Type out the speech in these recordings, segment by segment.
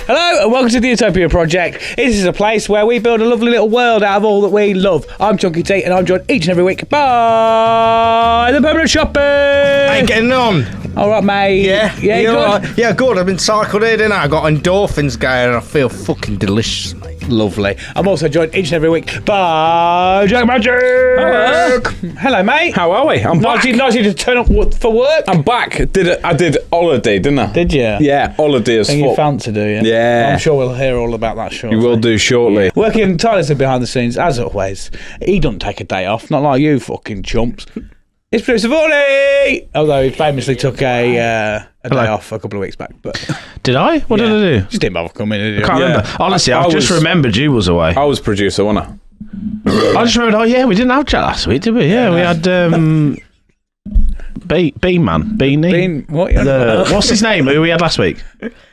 Hello and welcome to the Utopia Project. This is a place where we build a lovely little world out of all that we love. I'm Chunky T and I'm joined each and every week by the Permanent Shopping. How you getting on? All right, mate. Yeah, good. Right. Yeah, good. I've been cycled here, didn't I? I got endorphins going and I feel fucking delicious, mate. Lovely. I'm also joined each and every week by Jack Magic. Hello, mate. How are we? I'm back. Nice you to turn up for work. I'm back. I did holiday, didn't I? Did you? Yeah, holiday as fuck. You fancy, do you? Yeah. I'm sure we'll hear all about that shortly. You will do shortly. Working tirelessly behind the scenes, as always. He doesn't take a day off, not like you fucking chumps. It's producer Vorney! Although he famously took a day off a couple of weeks back. But did I? What did I do? Just didn't bother coming, did you? I can't remember. Honestly, I just remembered you was away. I was producer, wasn't I? I just remembered, we didn't have chat last week, did we? Yeah, we had Bean Man. Beanie? Bean, what? What's his name? Who we had last week?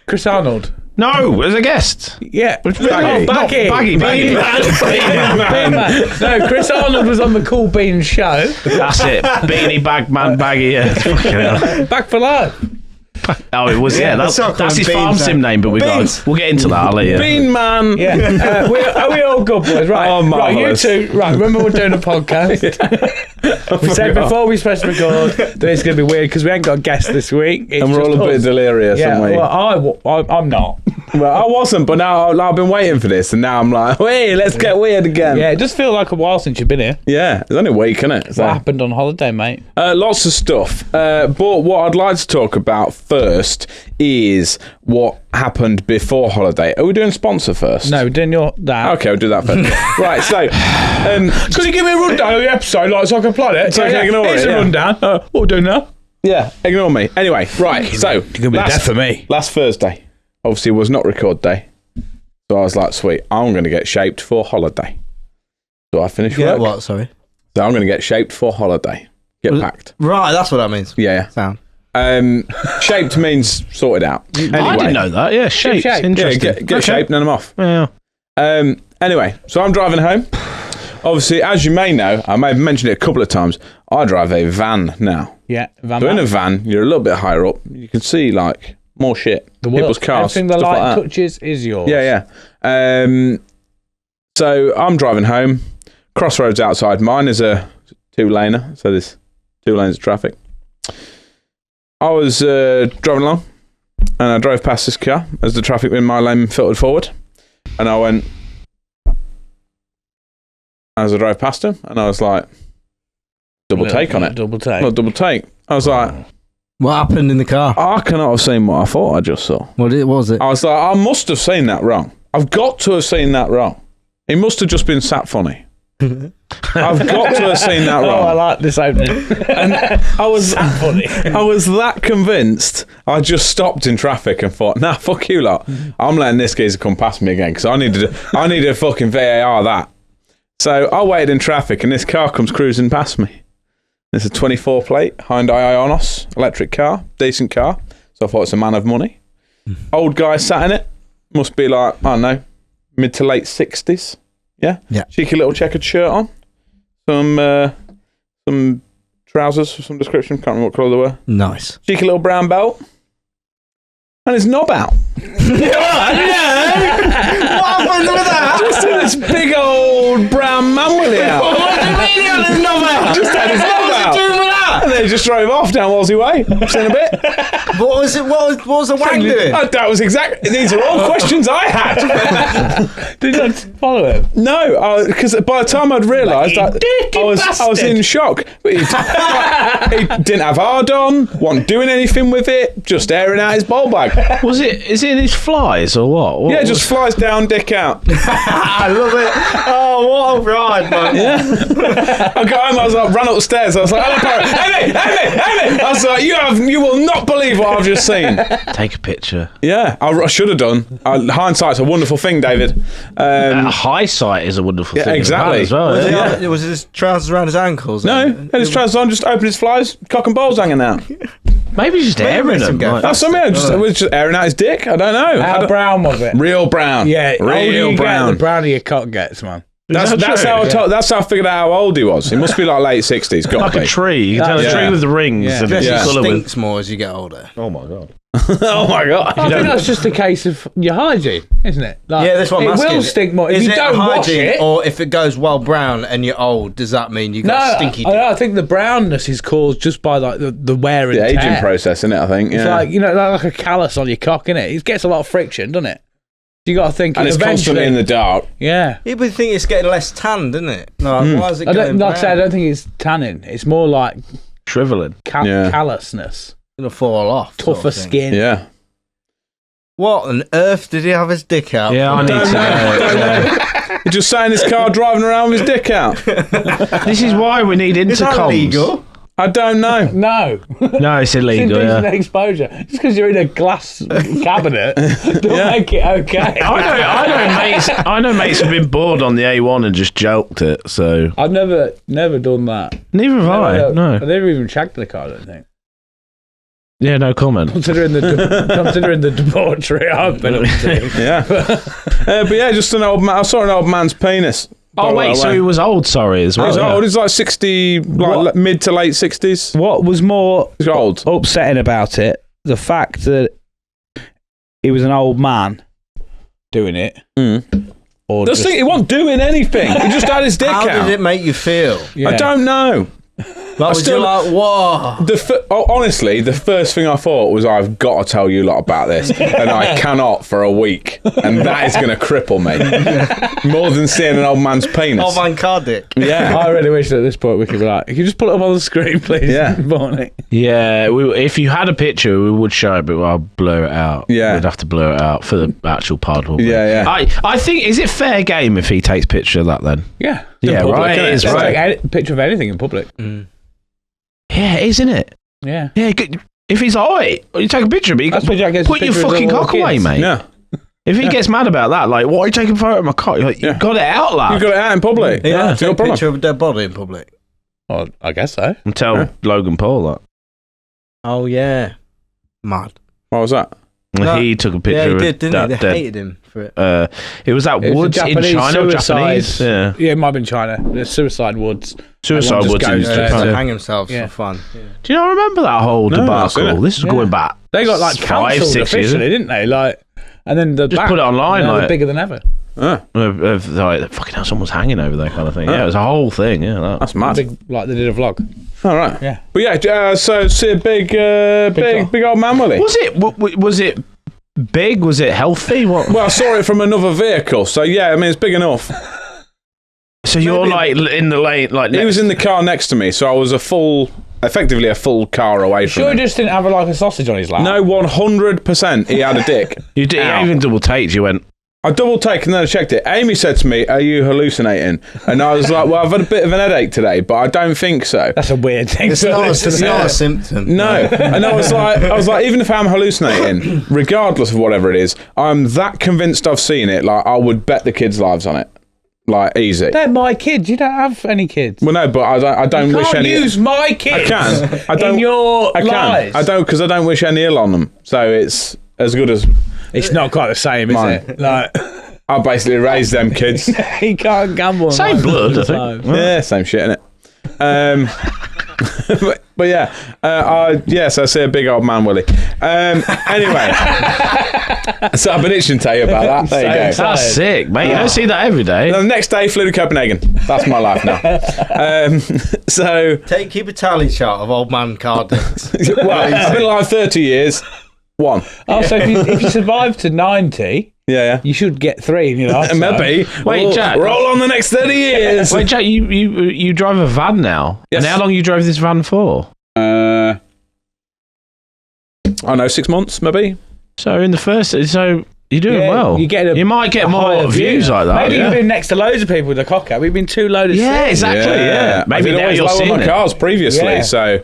Chris Arnold. No, as a guest. Yeah. Baggy. Baggy. Bean Man. No, Chris Arnold was on the Cool Beans show. That's it. Beanie Bagman Baggy. Yeah. Back for life. Oh, it was, yeah. That's his farm sim name, but we'll get into that later. Bean Man. Yeah. Are we all good, boys? Right. Oh, marvellous. Right, you two. Right, remember we're doing a podcast. We said before we press record that it's going to be weird because we ain't got a guest this week. And we're all a bit delirious, aren't we? Well, I'm not. Well, I wasn't, but now I've been waiting for this, and now I'm like, hey, let's get weird again. Yeah, it does feel like a while since you've been here. Yeah, it's only a week, isn't it? So. What happened on holiday, mate? Lots of stuff. But what I'd like to talk about first is what happened before holiday. Are we doing sponsor first? No, we're doing that. Okay, we'll do that first. Right, so... Could you give me a rundown of the episode so I can plot it? So I can ignore it, Here's a rundown. What we're doing now? Yeah, ignore me. Anyway, right, so... You're going to be deaf for me. Last Thursday, obviously, was not record day. So I was like, sweet, I'm going to get shaped for holiday. So I finished work. What, sorry? So I'm going to get shaped for holiday. Get packed. Right, that's what that means. Yeah. Sound. Shaped means sorted out. Anyway, I didn't know that. Yeah, shaped. Interesting. Yeah, get shaped and then I'm off. Yeah. Anyway, so I'm driving home. Obviously, as you may know, I may have mentioned it a couple of times, I drive a van now. Yeah, van. So in a van, you're a little bit higher up. You can see, like, more shit. The world, people's cars. everything the light like touches is yours. Yeah. So I'm driving home. Crossroads outside. Mine is a 2-laner, so there's 2 lanes of traffic. I was driving along, and I drove past this car as the traffic in my lane filtered forward, and I went as I drove past him, and I was like, double take on it. Double take. Not double take. I was like, what happened in the car? I cannot have seen what I thought I just saw. What was it? I was like, I must have seen that wrong. I've got to have seen that wrong. He must have just been sat funny. I've got to have seen that wrong. Oh, I like this opening. And I was funny. I was that convinced. I just stopped in traffic and thought, nah, fuck you lot. I'm letting this geezer come past me again because I needed a fucking VAR that. So I waited in traffic and this car comes cruising past me. It's a 24 plate Hyundai Ionos electric car, decent car. So I thought it's a man of money. Old guy sat in it. Must be like, I don't know, mid to late 60s. Yeah? Cheeky little checkered shirt on. Some trousers of some description. Can't remember what colour they were. Nice. Cheeky little brown belt. And his knob out. What happened with that? Just had this big old brown man willy out. What do you mean he had his knob out? Just had his knob What was out. he doing with that? And then he just drove off down Wolsey Way. Seen a bit. What was it? What was the wang doing? That was exactly. These are all questions I had. Did you follow him? No, because by the time I'd realised, I was in shock. He didn't have hard on, wasn't doing anything with it, just airing out his bowl bag. Is it in his flies or what? Yeah, just flies down, dick out. I love it. Oh, what a ride, man. Yeah. I got home, I was like, ran up the stairs. I was like, Amy! I was like, you will not believe what I've just seen. Take a picture. Yeah, I should have done. Hindsight's a wonderful thing, David. High sight is a wonderful thing. Exactly. As well, Was his trousers around his ankles? No, had his trousers on, just opened his flies, cock and balls hanging out. Maybe he's just airing them. That's something. It was just airing out his dick. I don't know. How brown was it? Real brown. Yeah, real brown. The browner your cock gets, man. That's how I figured out how old he was. He must be like late 60s. Like a tree. You can tell a tree with the rings. Yeah. And It colour stinks more as you get older. Oh my god. Oh my god! I think that's just a case of your hygiene, isn't it? Like, Yeah, that's what I'm asking. It will stink more if Is you it don't wash hygiene, it. or if it goes well brown and you're old, does that mean you got stinky dick? I think the brownness is caused just by like the wear and The tear. aging process, isn't it? I think. It's Yeah. like like a callus on your cock, innit? It gets a lot of friction, doesn't it? You got to think, and it's constantly in the dark. Yeah. People think it's getting less tan, doesn't it? No, why is it going Like I say, I brown? don't think it's tanning. It's more like Shriveling. callousness, It's going to fall off. sort tougher of thing. skin. Yeah. What on earth did he have his dick out? Yeah, I need Don't know. He's just sat in his car driving around with his dick out. This is why we need Is that intercoms. illegal? I don't know. No. No, it's illegal. Indecent Yeah. exposure. Just because you're in a glass cabinet, don't make it okay. I know mates have been bored on the A1 and just joked it. So I've never done that. neither have I. I've No. never even checked the car, I don't think. Yeah, no comment. Considering the debauchery I've been up to. Yeah. But yeah, just an old man. I saw an old man's penis. Oh wait, so he was old. Sorry, as well. He's yeah. old. He's like 60, like mid to late 60s. What was more He's old. upsetting about it, the fact that he was an old man doing it, or Just think he wasn't doing anything. He just had his dick How out. did it make you feel? Yeah. I don't know. Like, was still- you like, whoa? Honestly, the first thing I thought was, I've got to tell you lot about this, and I cannot for a week, and that is going to cripple me more than seeing an old man's penis. Old man car dick. Yeah. I really wish that at this point we could be like, can you just pull it up on the screen, please? Yeah. Barney? Yeah, if you had a picture, we would show it, but I'll blur it out. Yeah. We'd have to blur it out for the actual pod. wouldn't we? Yeah, yeah. I think, is it fair game if he takes picture of that then? Yeah. Yeah, public, right. innit? It is, Just right. Take a picture of anything in public. Yeah, it is, isn't it? Yeah. Yeah, good. If he's alright, you take a picture of it, you That's put what Jack gets a your picture of fucking little cock away, kids. mate. Yeah. If he gets mad about that, like, why are you taking a photo of my cock? You're like, you got it out, lad. You got it out in public. Yeah, It's take no a problem. picture of a dead body in public. Well, I guess so. And tell Logan Paul that. Oh yeah, mad. What was that? No. He took a picture Yeah, he of did, didn't he? that They dead. hated him for it. It was that It was woods a in Japanese China, suicide. Japanese. Yeah. Yeah, it might have been China. The suicide woods. Suicide Everyone woods just in goes there Japan. To to- hang themselves Yeah. for fun. Do you not remember that whole No, I've seen debacle? it. This is going back. They got like 5, cancelled 6 years. officially, didn't they? Like, and then the Just put it online, now they're like- bigger than ever. Ah, Like, fucking hell, someone's hanging over there kind of thing. Yeah, it was a whole thing. Yeah, that. that's mad. Big, like they did a vlog. All right. Yeah. But yeah, so see a big old man, Willie. Was it big? Was it healthy? What? Well, I saw it from another vehicle, so yeah, I mean it's big enough. So you're like in the lane, like He was in the car next to me, so I was effectively a full car away from Sure, him. he just didn't have like a sausage on his lap. No, 100% he had a dick. You did, Ow. you even double taked. You went. I double take and then I checked it. Amy said to me, "Are you hallucinating?" And I was like, "Well, I've had a bit of an headache today, but I don't think so." That's a weird thing. It's to not listen to. a symptom. No, and I was like, even if I'm hallucinating, regardless of whatever it is, I'm that convinced I've seen it. Like, I would bet the kids' lives on it, like easy. They're my kids. You don't have any kids. Well, no, but I don't You wish can't any. use my kids. I can. I don't. In your I can. lies. I don't because I don't wish any ill on them. So it's as good as It's not quite the same, is Mine. it? Like, I basically raised them kids. he can't gamble. on Same life. blood, I think. Yeah, same shit, innit? But yeah, so I see a big old man, Willie. Anyway, so I've been itching to tell you about that. There you go. That's sick, mate. You don't see that every day. The next day, flew to Copenhagen. That's my life now. So, Keep a tally chart of old man car dicks. well, I've been alive 30 years. One. Oh, so if you survive to 90, Yeah. you should get 3 in your lifetime. Maybe. Wait, Jack. Roll on the next 30 years. Wait, Jack, you drive a van now? Yes. And how long you drove this van for? I know 6 months, maybe. So in the first, so you're doing Yeah, well. you might get more higher views view. like that. Maybe yeah. you've been next to loads of people with a cock out. We've been 2 loaded. Yeah, exactly. Yeah, I maybe did now always you're lower seeing my it. cars previously, Yeah. so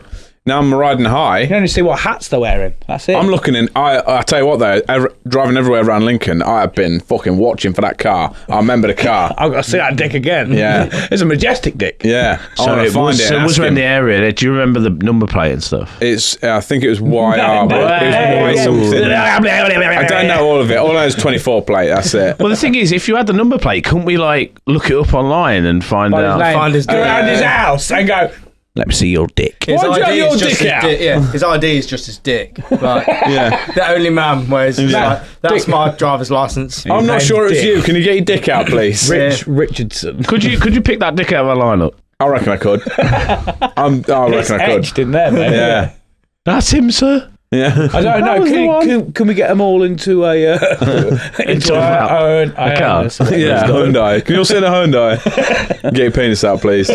now I'm riding You high. can only see what hats they're wearing. That's it. I'm looking in. I tell you what though, driving everywhere around Lincoln, I have been fucking watching for that car. I remember the car. I've got to see that dick again. Yeah. It's a majestic dick. Yeah, I So want to it find was, it. so and was ask in him. the area. Do you remember the number plate and stuff? It's. I think it was YR. but it was Y something. I don't know all of it. All I know is 24 plate. That's it. Well, the thing is, if you had the number plate, couldn't we like look it up online and find out? Find his Go dick. around his house and go, Let me see your dick. His Why'd you have ID your is just dick his out? Yeah, his ID is just his dick. Like, Yeah. the only man wears. Like, that's my driver's license. I'm not sure it's you. Can you get your dick out, please? Richardson. Could you pick that dick out of a lineup? I reckon I could. I reckon I could. Etched in there, mate. Yeah. That's him, sir. Yeah. I don't know. Can we get them all into a into our own car? Yeah, Hyundai. Can you all sit in a Hyundai? Get your penis out, please.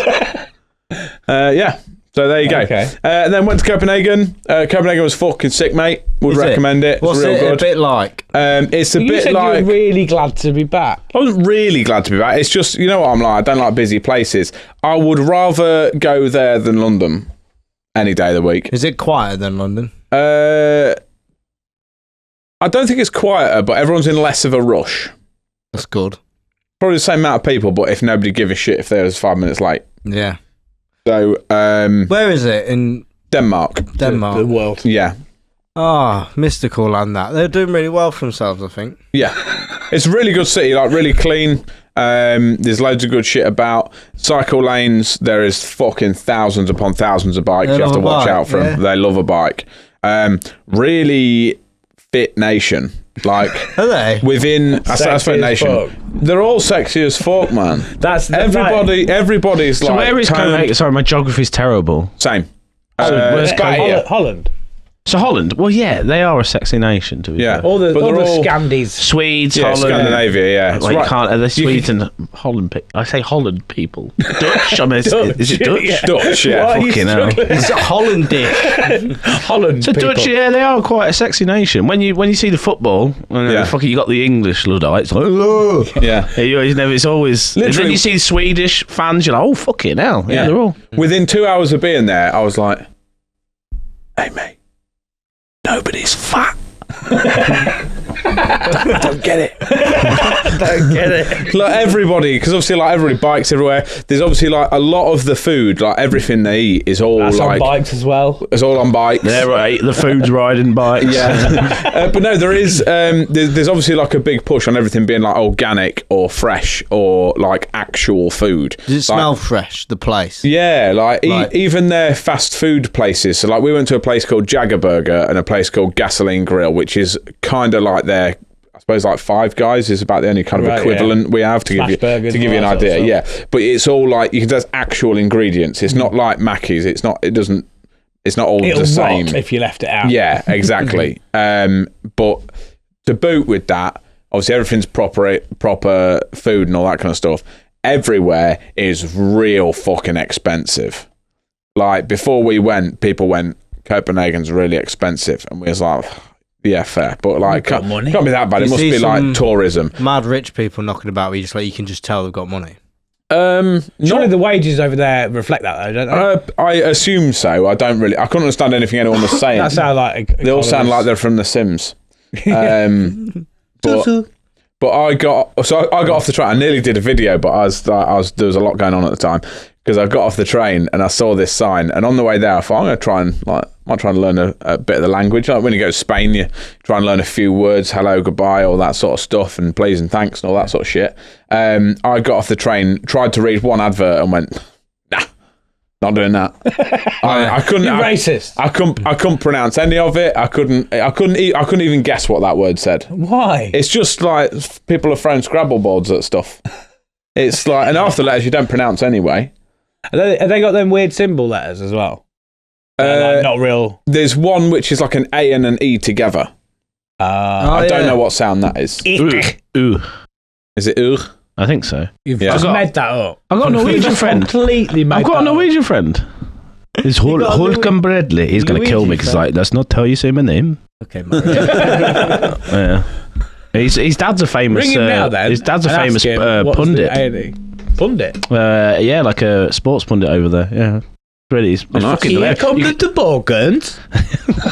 Yeah. So there you go. Okay. And then went to Copenhagen. Copenhagen was fucking sick, mate. Would recommend it. What's it's real it good. a bit like? It's a You bit said like. you were really glad to be back. I wasn't really glad to be back. It's just, you know what I'm like. I don't like busy places. I would rather go there than London any day of the week. Is it quieter than London? I don't think it's quieter, but everyone's in less of a rush. That's good. Probably the same amount of people, but if nobody give a shit if they was 5 minutes late. Yeah. So, Where is it? In Denmark. Denmark. The world. Yeah. Mystical and that. They're doing really well for themselves, I think. Yeah. It's a really good city, like really clean. There's loads of good shit about. Cycle lanes, there is fucking thousands upon thousands of bikes you have to watch out from. Yeah. They love a bike. Really fit nation. Like, Are they? within a Sexy fit as nation. fuck. They're all sexy as fuck, man. That's Everybody's So like. where is toned- Copenhagen? Sorry, my geography's terrible. Same. where's it's about here. Holland. So Holland, well, yeah, they are a sexy nation, to be Yeah. fair. All the But they're all- Scandies. Swedes, Yeah, Holland. Scandinavia, yeah. It's Like, you right. can't, are they You Swedes and Holland? I say Holland people. Dutch? I mean, is it Dutch? Yeah. Dutch, yeah. Why are you Fucking hell. struggling? It's Hollandish. Holland. So people. Dutch, yeah, they are quite a sexy nation. When you see the football, Yeah. fucking, you got the English Luddites. Like, hello. Yeah. It's always. And then Literally- you see Swedish fans, you're like, oh fucking hell, yeah, Yeah. they're all. Within 2 hours of being there, I was like, hey, mate, nobody's fat. Don't get it. Don't get it. Like everybody, because obviously, like everybody bikes everywhere. There's obviously like a lot of the food, like everything they eat, is all That's like on bikes as well. it's all on bikes. They're right. The food's riding bikes. Yeah, but no, there is. There's obviously like a big push on everything being like organic or fresh or like actual food. Does it smell fresh, the place? Yeah, like Right. even their fast food places. So like we went to a place called Jagger Burger and a place called Gasoline Grill, which is kind of like their, I suppose, like Five Guys is about the only kind of Right, equivalent we have to Smash give burgers you and an all that idea. sort of Yeah, but it's all like there's actual ingredients. It's not like Mackey's. It's not all It'll the same. rot if you left it out. Yeah, exactly. But to boot with that, obviously everything's proper food and all that kind of stuff. Everywhere is real fucking expensive. Like before we went, people went, Copenhagen's really expensive, and we was like, yeah, fair, but like got money. can't be that bad. It You must see be like some tourism. Mad rich people knocking about where you can just tell they've got money. Surely Not, the wages over there reflect that, though, don't they? I assume so. I couldn't understand anything anyone was saying. That's how like They all sound like they're from The Sims. But I got off the train. I nearly did a video, but there was a lot going on at the time because I got off the train and I saw this sign. And on the way there, I thought I'm going to try and learn a bit of the language. Like when you go to Spain, you try and learn a few words, hello, goodbye, all that sort of stuff, and please and thanks and all that sort of shit. I got off the train, tried to read one advert, and went, nah, not doing that. I couldn't. You're racist. I couldn't pronounce any of it. I couldn't even guess what that word said. Why? It's just like people are throwing Scrabble boards at stuff. It's like, and half the letters you don't pronounce anyway. Have they got them weird symbol letters as well? Like not real. There's one which is like an A and an E together. I don't know what sound that is. Ooh. Is it ugh? I think so. You've Yeah. just made that up. I've got a Norwegian friend. Completely made I've got a that Norwegian friend. It's Holcomb Bradley. He's going to kill me because like, that's not how you say my name. Okay, mate. Yeah. His dad's a famous. Ring him now, then. His dad's a and famous ask him, what's pundit. the A&E? Pundit? Yeah, like a sports pundit over there. Yeah. Really, it's fucking Here hilarious. come the tobogans.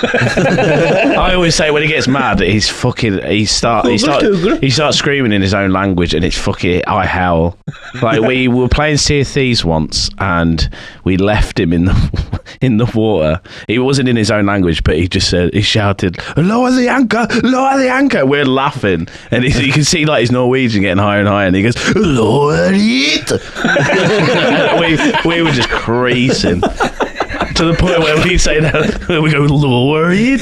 I always say when he gets mad, he starts screaming in his own language, and it's fucking I howl. Like we were playing Sea of Thieves once, and we left him in the water. He wasn't in his own language, but he shouted, "Lower the anchor! Lower the anchor!" We're laughing, and you can see like he's Norwegian getting higher and higher, and he goes, "Lower it!" we were just creasing. To the point where we say that we go worried.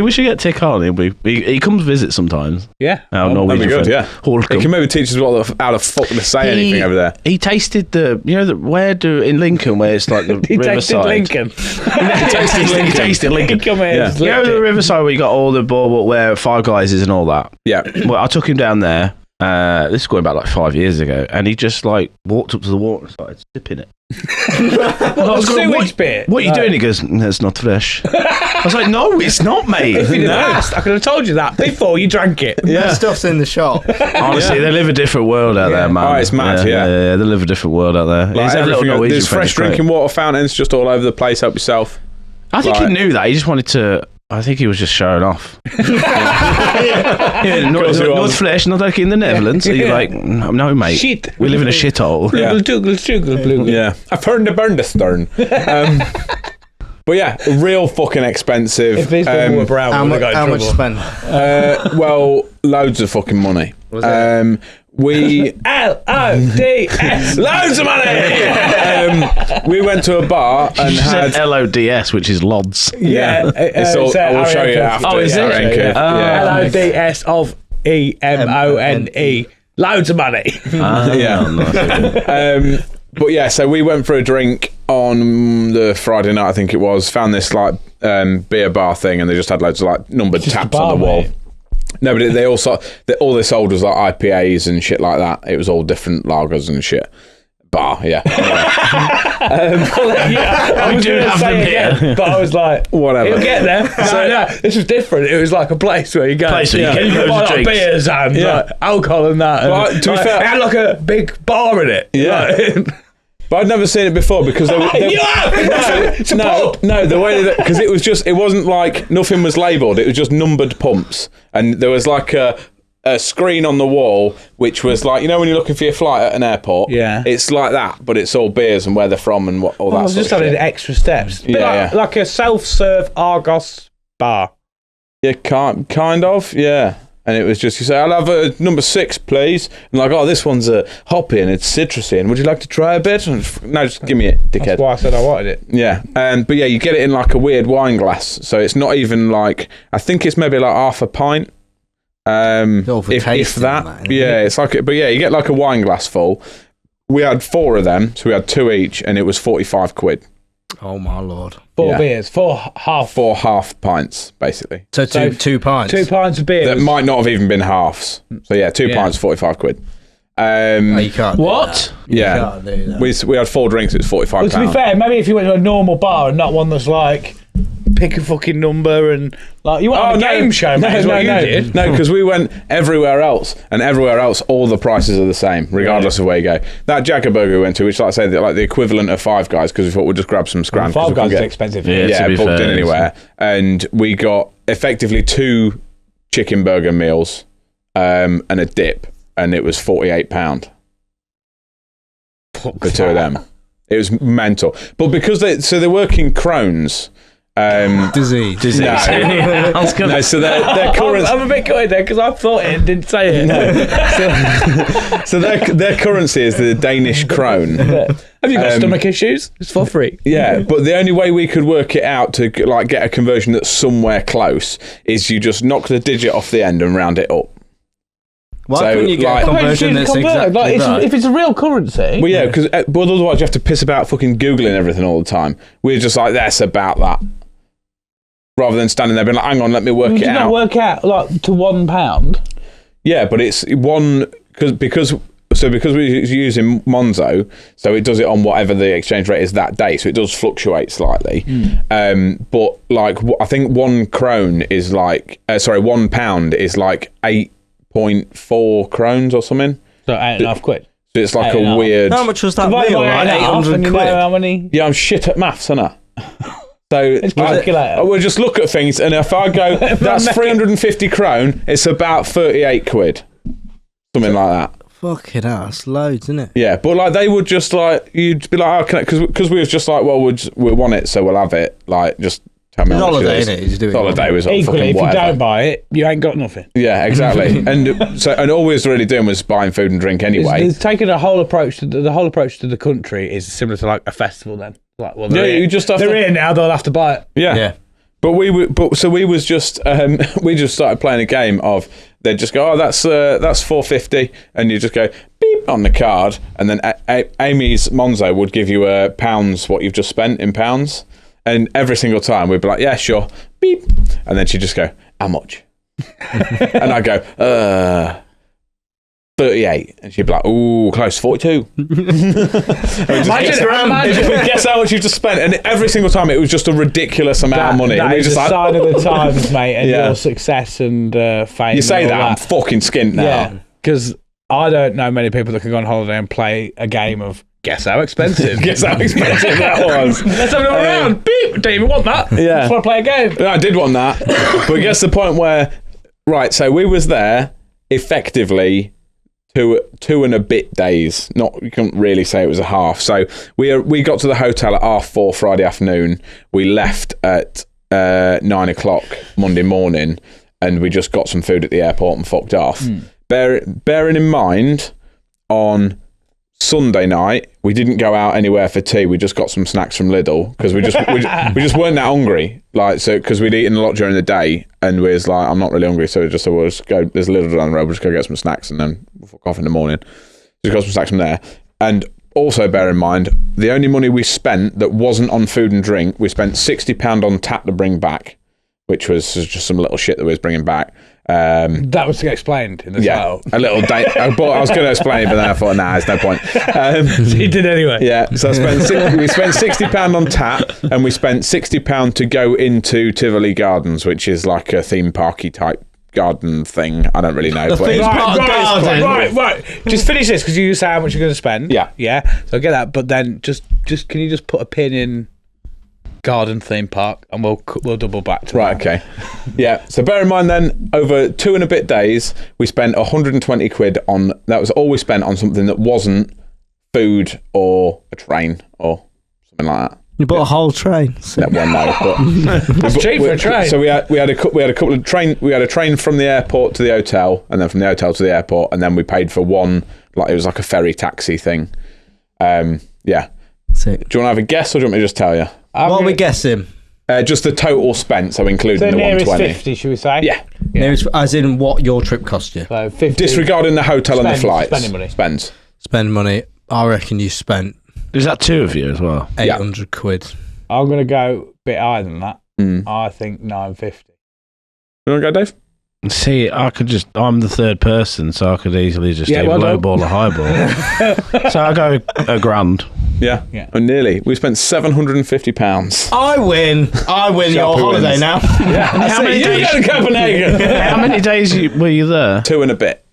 We should get Tick on. He comes visit sometimes. Yeah. That'd be good. Yeah. He can maybe teach us how the fuck to say anything over there. He tasted in Lincoln where it's like the riverside. Lincoln. He tasted Lincoln. Come here. You know the riverside where you got all the boardwalk where Five Guys is and all that. Yeah. Well, I took him down there. This is going back like 5 years ago, and he just like walked up to the water and started sipping it. What are you doing? He goes, "It's not fresh." I was like, "No, it's not, mate." If you'd have asked, I could have told you that before you drank it. That stuff's in the shop. Honestly, they live a different world out there, man. Oh, it's mad, yeah. They live a different world out there. Like there's fresh drinking water fountains just all over the place. Help yourself. I think he knew that. He just wanted to. I think he was just showing off. Not flesh, not like in the Netherlands. You're like, no, mate. Shit. We live in a shithole. Yeah. I've heard the burn the stern. But yeah, real fucking expensive. If these people were brown, how much spend? Well, loads of fucking money. We LODS, loads of money. We went to a bar and had LODS, which is lods. Yeah, I will show you after. Oh, is it? LODS of EMONE. Loads of money. But yeah, so we went for a drink on the Friday night, I think it was. Found this like beer bar thing, and they just had loads of like numbered taps on the wall. Mate. No, but they also all they sold was like IPAs and shit like that. It was all different lagers and shit. Bar, yeah. I do have them here, but I was like, whatever. You'll get there. No, this was different. It was like a place where you go, buy like beers and like alcohol and that. But to be fair, it had like a big bar in it. Yeah. But I'd never seen it before because you have. No, the way that because it wasn't like nothing was labelled. It was just numbered pumps, and there was like a screen on the wall which was like, you know when you're looking for your flight at an airport, it's like that, but it's all beers and where they're from and all that. I was just having extra steps, like a self-serve Argos bar. Yeah, kind of, yeah. And it was just, you say, I'll have a number 6, please. And like, oh, this one's a hoppy and it's citrusy. And would you like to try a bit? And no, just give me it, dickhead. That's why I said I wanted it. Yeah. But yeah, you get it in like a weird wine glass. So it's not even like, I think it's maybe like half a pint. If that. Yeah, it's like, but yeah, you get like a wine glass full. We had 4 of them. So we had 2 each and it was 45 quid. Oh my lord! 4 beers, 4 half pints, basically. So 2 pints. 2 pints of beer. That might not have even been halves. So yeah, 2 pints, 45 quid. You can't. What? Yeah, can't do that. We had 4 drinks. It's £45. Well, to be fair, maybe if you went to a normal bar and not one that's like pick a fucking number and like you went on a game show, mate. Is what you did. No, because we went everywhere else, and everywhere else, all the prices are the same, regardless of where you go. That Jagger Burger we went to, which, like I say, like the equivalent of Five Guys, because we thought we'd just grab some scran. Five Guys is expensive. Yeah, booked in anywhere, and we got effectively 2 chicken burger meals and a dip, and it was £48 for 2 of them. It was mental, but because they work in crones. Disease. No. So their currency. I'm a bit gutted there because I thought it and didn't say it. No. So their currency is the Danish krone. Have you got stomach issues? It's for free. Yeah, but the only way we could work it out to like get a conversion that's somewhere close is you just knock the digit off the end and round it up. Why couldn't you get a conversion that's exactly right? If it's a real currency. Well, yeah, because otherwise you have to piss about fucking Googling everything all the time. We're just like, that's about that. Rather than standing there being like, hang on, let me work it out. Did not work out like to £1? Yeah, but it's one because we're using Monzo, so it does it on whatever the exchange rate is that day, so it does fluctuate slightly. But like, I think £1 is like, £1 is like 8.4 krones or something. So 8.5 quid. So it's like a weird. How much was that meal? Like 800 quid. How many? Yeah, I'm shit at maths, aren't I? So I will just look at things, and if I go, that's 350 krone, it's about 38 quid, something like that. Fucking hell, that's loads, isn't it? Yeah, but like they would just like, you'd be like, oh, because we was just like, well, we want it, so we'll have it. Like, just Tell me It's how much holiday, it is. innit? He's doing Holiday was Equally, fucking if you whatever. don't buy it, you ain't got nothing. Yeah, exactly. and all we was really doing was buying food and drink anyway. It's taking a whole approach to the whole approach to the country is similar to like a festival. Then, like, well, they're Yeah, here. you just have they're to- here now. They'll have to buy it. Yeah. But we was just we just started playing a game of they'd just go, oh, that's $4.50, and you just go beep on the card, and then Amy's Monzo would give you pounds what you've just spent in pounds, and every single time we'd be like, yeah, sure, beep, and then she'd just go, how much? And I'd go, 38, and she'd be like, ooh, close, 42. Imagine. Guess how much you just spent, and every single time it was just a ridiculous amount of money. That And we is just a like, sign of the times, mate, and Yeah. your success and fame. you say and that, all I'm fucking skint now. yeah, because I don't know many people that can go on holiday and play a game of guess how expensive. Guess how expensive that was. Let's have another round. Beep. Don't even want that. Yeah. Just want to play a game. I did want that, but it gets to the point where, right, so we was there effectively two and a bit days. Not, you can't really say it was a half. So we got to the hotel at 4:30 Friday afternoon. We left at 9:00 Monday morning, and we just got some food at the airport and fucked off. Bearing in mind, on Sunday night we didn't go out anywhere for tea. We just got some snacks from Lidl because we just weren't that hungry. Like, so because we'd eaten a lot during the day, and we was like, I'm not really hungry, so we just said, we'll just go. There's a Lidl down the road. We'll just go get some snacks, and then we'll fuck off in the morning. Just got some snacks from there. And also bear in mind, the only money we spent that wasn't on food and drink, we spent £60 on tap to bring back, which was just some little shit that we was bringing back. That was to get explained in the title. A little date. I was going to explain it, but then I thought, nah, there's no point. He did anyway. Yeah, so we spent £60 on tap, and we spent £60 to go into Tivoli Gardens, which is like a theme parky type garden thing. I don't really know. But theme park garden. Right. Just finish this because you say how much you're going to spend. Yeah. So I get that, but then just can you just put a pin in garden theme park, and we'll double back to right, that. okay. Yeah, so bear in mind then, over 2 and a bit days, we spent 120 quid on, that was all we spent on something that wasn't food or a train or something like that. You bought a whole train. Well, no, but That's cheap for a train. So we had a couple of train. We had a train from the airport to the hotel, and then from the hotel to the airport, and then we paid for one, like it was like a ferry taxi thing. Yeah. That's it. Do you want to have a guess, or do you want me to just tell you? What are we guessing? Just the total spent, so including So the nearest 120. 50, should we say? Yeah. Nearest, as in what your trip cost you? So 50. Disregarding the hotel and the flights. Spending money. Spends. Spend money. I reckon you spent Is that two of you as well? 800 quid. I'm going to go a bit higher than that. I think 950. You want to go, Dave? See, I'm the third person, so I could easily just Yeah, do well low done. ball or high ball. So I go $1,000. Yeah. Oh, nearly. We spent £750. I win your Sharpie holiday wins. now. Yeah. How many You days? go to Copenhagen. How many days were you there? 2 and a bit.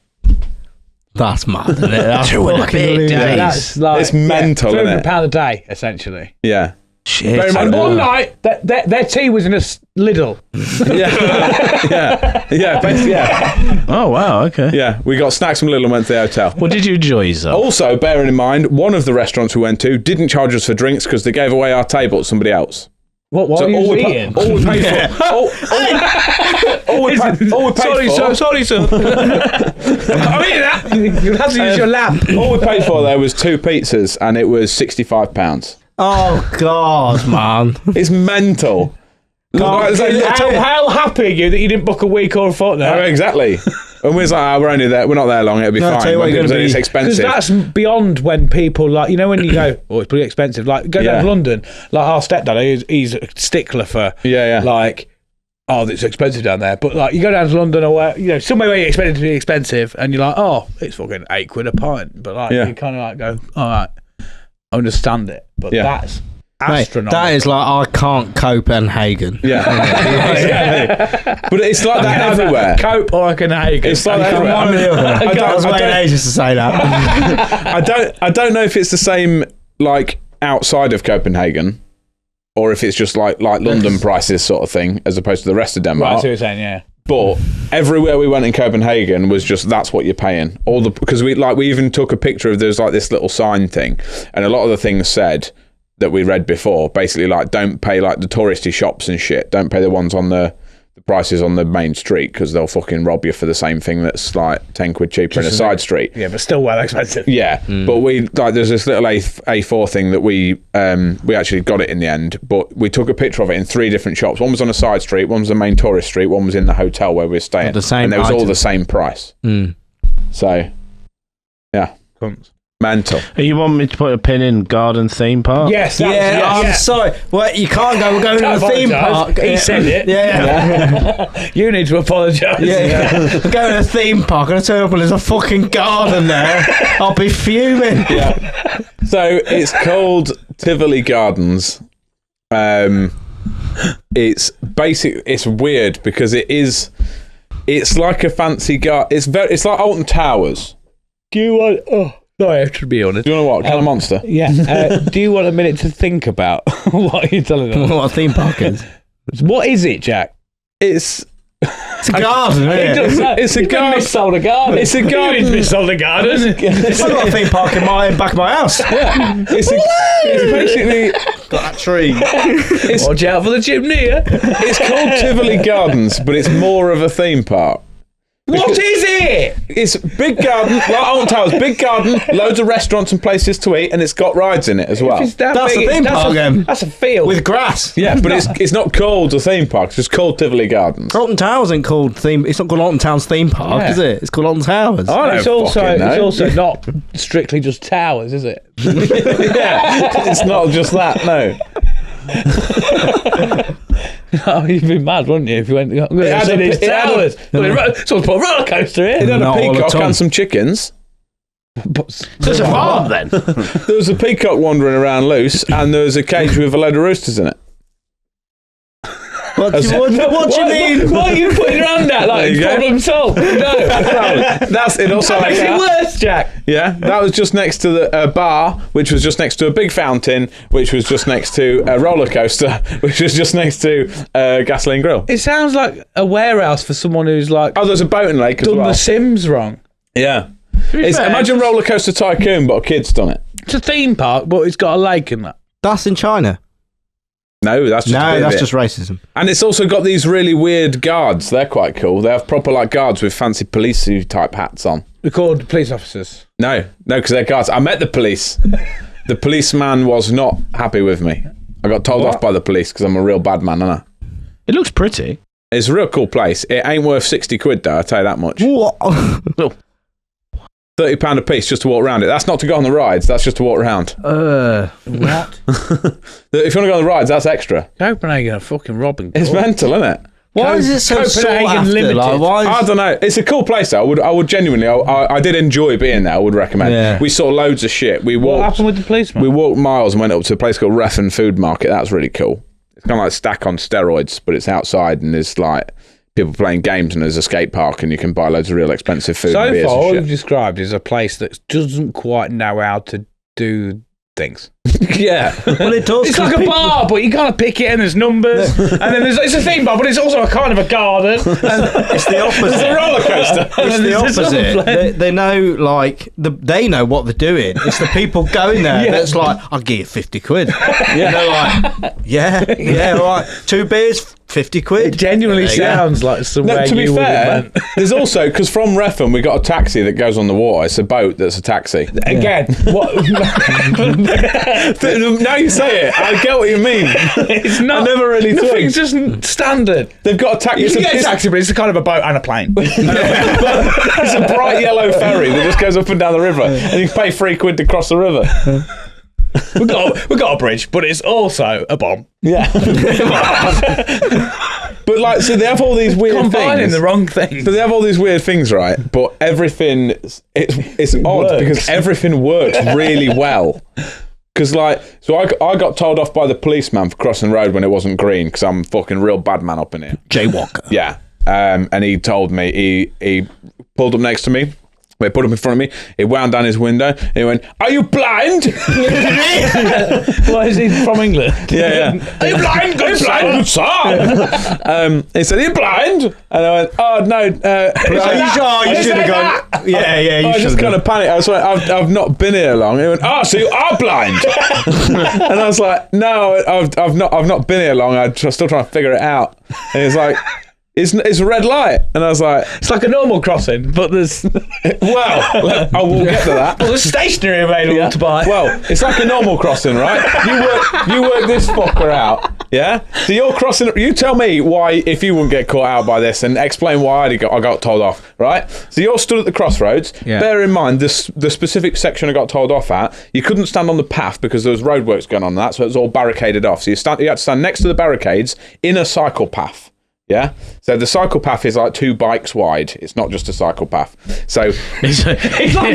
That's mad, isn't it? That's 2 and a fucking bit ludicrous. days. That's like It's mental, isn't it? £300 a day, essentially. Yeah. Shit. Very much- And one night, their tea was in a Lidl. Yeah. Basically, yeah. Oh, wow, okay. Yeah. We got snacks from Lidl and went to the hotel. What did you enjoy yourself? Also, bearing in mind, one of the restaurants we went to didn't charge us for drinks because they gave away our table to somebody else. What are you eating? all we paid for. All we paid for. Sorry, sir. I'm eating that. You'll have to use your lap. All we paid for there was 2 pizzas, and it was £65. Oh, God, man. It's mental. How happy are you that you didn't book a week or a fortnight? Oh, exactly. And we was like, we're only there. We're not there long. It'll be No, I'll fine. tell you what, But you're people gonna say be- it's Because expensive. that's beyond when people like, you know, when you go, it's pretty expensive. Like, go down Yeah. to London. Like, our stepdad, he's a stickler for, Yeah. like, it's expensive down there. But, like, you go down to London or where, you know, somewhere where you expect it to be expensive, and you're like, it's fucking £8 a pint. But, like, Yeah. you kind of like go, all right, I understand it. But Yeah. that's Mate, astronomical. that is like, I can't Copenhagen. Yeah. But it's like that everywhere. Cope or Copenhagen. It's like that One or everywhere. the other. I was I waiting don't- ages to say that. I don't know if it's the same like outside of Copenhagen, or if it's just like London prices sort of thing, as opposed to the rest of Right, I Denmark. see what you're saying, yeah. But everywhere we went in Copenhagen was just that's what you're paying. Because we even took a picture of there's like this little sign thing, and a lot of the things said that we read before. Basically, like, don't pay like the touristy shops and shit. Don't pay the ones on the prices on the main street, because they'll fucking rob you for the same thing that's like 10 quid cheaper in a side street. Yeah, but still well expensive. Yeah, but there's this little A4 thing that we actually got it in the end, but we took a picture of it in 3 different shops. One was on a side street, one was the main tourist street, one was in the hotel where we were staying. The same and they was all item. the same price. So, yeah. Mental. You want me to put a pin in garden theme park? Yes. I'm sorry. Well, you can't go. We're going to the theme park. He said it. Yeah. You need to apologise. Yeah. We're going to the theme park and I turn up and there's a fucking garden there. I'll be fuming. Yeah. So it's called Tivoli Gardens. It's weird because it's like a fancy garden. It's like Alton Towers. Do you want... Sorry, I have to be honest. Do you know what? Kind of monster? Yeah. Do you want a minute to think about what you're telling us? What a theme park is. What is it, Jack? It's a garden, isn't it? It's a garden. Missold a garden. It's a garden. You missold a garden. I've got a theme park in my back of my house. Yeah. It's basically... Got that tree. Watch out for the chimney. It's called Tivoli Gardens, but it's more of a theme park. What is it? It's big garden, like Alton Towers, big garden, loads of restaurants and places to eat, and it's got rides in it as well. That's a theme park, That's a field. with grass. Yeah, but it's not called a theme park, it's just called Tivoli Gardens. Alton Towers ain't called theme. It's not called Alton Towers theme park, is it? It's called Alton Towers. I don't It's also fucking know. it's also not strictly just towers, is it? Yeah, it's not just that, no. Oh, you'd be mad, wouldn't you, if you went, I'm going to see these towers. Someone's put a roller coaster here. It had a Not all the peacock time. and some chickens. So it's a farm then. There was a peacock wandering around loose, and there was a cage with a load of roosters in it. What do you mean? Why are you putting your hand out like There you go. problem solved? No. That's it. Also, That makes it worse, Jack. yeah, that was just next to the bar, which was just next to a big fountain, which was just next to a roller coaster, which was just next to a gasoline grill. It sounds like a warehouse for someone who's like Oh, there's a boating lake as done well. The Sims wrong. Yeah. be fair, Imagine Roller Coaster Tycoon, but a kid's done it. It's a theme park, but it's got a lake in that. That's in China. No, that's just a bit of that's it. just racism. And it's also got these really weird guards. They're quite cool. They have proper like guards with fancy police type hats on. They're called police officers. No, because they're guards. I met the police. The policeman was not happy with me. I got told off by the police because I'm a real bad man, aren't I? It looks pretty. It's a real cool place. It ain't worth 60 quid though, I'll tell you that much. What? £30 a piece just to walk around it. That's not to go on the rides, that's just to walk around. What? If you want to go on the rides, that's extra. Copenhagen are fucking robbing. It's mental, isn't it? Why is it so sought Copenhagen after? Limited. Like, why I is... don't know. It's a cool place though. I would genuinely, I did enjoy being there. I would recommend. Yeah. We saw loads of shit. We What walked. happened with the policeman? We walked miles and went up to a place called Reffen Food Market. That's really cool. It's kind of like Stack on steroids, but it's outside and there's like people playing games and there's a skate park and you can buy loads of real expensive food and So beers far, all and you've shit. described is a place that doesn't quite know how to do things. Yeah. Well, it does. It's 'cause like a people- bar, but you kind of pick it and there's numbers. And then it's a theme bar, but it's also a kind of a garden. And It's the opposite. There's a roller coaster. It's the There's this other opposite. place. They know, like, they know what they're doing. It's the people going there that's like, I'll give you 50 quid. Yeah. And they're like, yeah, all right. 2 beers, 50 quid. it genuinely There you go. sounds like somewhere No, to be you would fair, have went. there's also, because from Reffen we got a taxi that goes on the water. It's a boat that's a taxi. Again, what? Now you say it, I get what you mean. It's not. I never really Nothing's twigged. just standard. They've got a taxi. You can get a taxi, but it's a kind of a boat and a plane. It's a bright yellow ferry that just goes up and down the river, and you can pay £3 to cross the river. We've got a bridge, but it's also a bomb. Yeah. But like, so they have all these weird Combining things. the wrong thing. So they have all these weird things, right? But everything, it's odd works. because everything works really well. Because like, so I got told off by the policeman for crossing the road when it wasn't green because I'm a fucking real bad man up in here. Jaywalker. Yeah. And he told me, he pulled up next to me He put him in front of me. He wound down his window. And he went, "Are you blind?" Why is he from England? Yeah. "Are you blind? Good sir." He said, "Are you blind?" And I went, "Oh no." You should have gone. Yeah, you I should just have kind of panicked. I was like, "I've not been here long." He went, "Oh, so you are blind?" And I was like, "No, I've not been here long. I'm still trying to figure it out." And he's like, It's a red light. And I was like... It's like a normal crossing, but there's... Well, I will get to that. Well, there's stationery available to buy. Well, it's like a normal crossing, right? You work this fucker out, yeah? So you're crossing... You tell me why, if you wouldn't get caught out by this, and explain why I got told off, right? So you're stood at the crossroads. Yeah. Bear in mind, the specific section I got told off at, you couldn't stand on the path because there was roadworks going on and that, so it was all barricaded off. So you had to stand next to the barricades in a cycle path. Yeah, so the cycle path is like 2 bikes wide. It's not just a cycle path. So it's like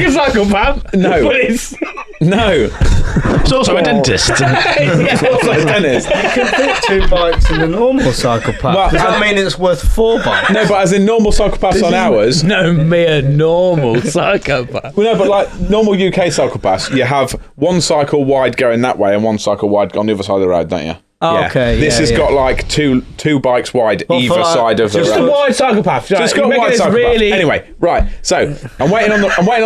a cycle path. No, but it's also a dentist. It's also a dentist. You can fit 2 bikes in a normal cycle path. Well, does that mean it's worth 4 bikes? No, but as in normal cycle paths on ours. No mere normal cycle path. Well, no, but like normal UK cycle paths, you have 1 cycle wide going that way and 1 cycle wide on the other side of the road, don't you? Oh, yeah. Okay. This has got like two bikes wide either side of the road. Just a wide cycle path. Just got a wide cycle path. Anyway, right. So I'm waiting on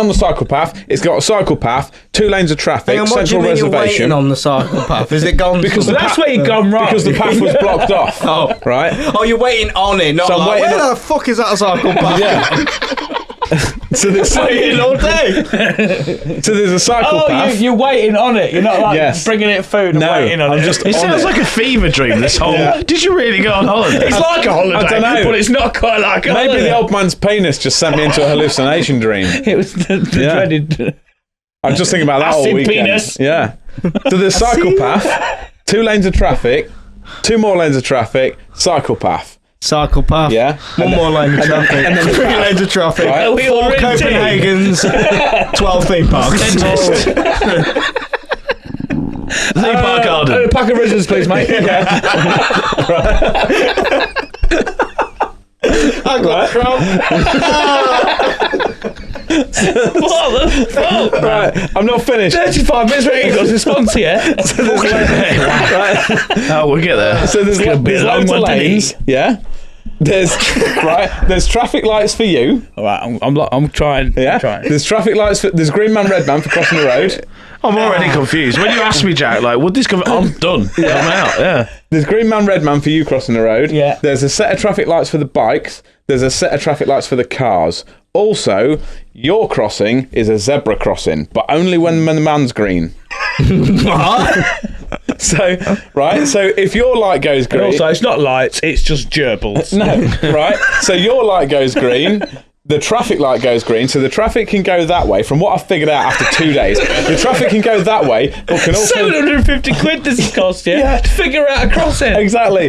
the cycle path. It's got a cycle path, 2 lanes of traffic, central reservation. You're waiting on the cycle path? Is it gone? Because that's where you've gone wrong. Because the path was blocked off. Oh, right. Oh, you're waiting on it. Not so like, where the fuck is that cycle path? Yeah. So there's waiting all day. So there's a cycle path. You're waiting on it. You're not like bringing it food and waiting on it. It sounds like a fever dream. This whole. Yeah. Did you really go on holiday? It's like a holiday. I don't know, but it's not quite like a holiday. Maybe the old man's penis just sent me into a hallucination dream. It was the dreaded. I'm just thinking about that all weekend. Penis. Yeah. So there's cycle path, 2 lanes of traffic, 2 more lanes of traffic, cycle path. Cycle path. Yeah. 1 more lane of traffic. And then 3 lanes of traffic. Right. 4 Copenhagens. 12 theme parks. Dentist. Theme park garden. A pack of rizzles, please, mate. I got Trump. What the fuck? Right. I'm not finished. 35 minutes waiting for a response here. So there's Oh, we'll get there. So there's loads of lanes. Yeah. There's traffic lights for you. All right, I'm trying. Yeah. There's traffic lights there's green man, red man for crossing the road. I'm already confused. When you asked me, Jack, like, would this come? I'm done. Yeah. I'm out. Yeah. There's green man, red man for you crossing the road. Yeah. There's a set of traffic lights for the bikes. There's a set of traffic lights for the cars. Also, your crossing is a zebra crossing, but only when the man's green. What? So if your light goes green... And also, it's not lights, it's just gerbils. No, right? So your light goes green, the traffic light goes green, so the traffic can go that way. From what I've figured out after 2 days, the traffic can go that way, but can also... 750 quid this has cost you to figure out a crossing. Exactly.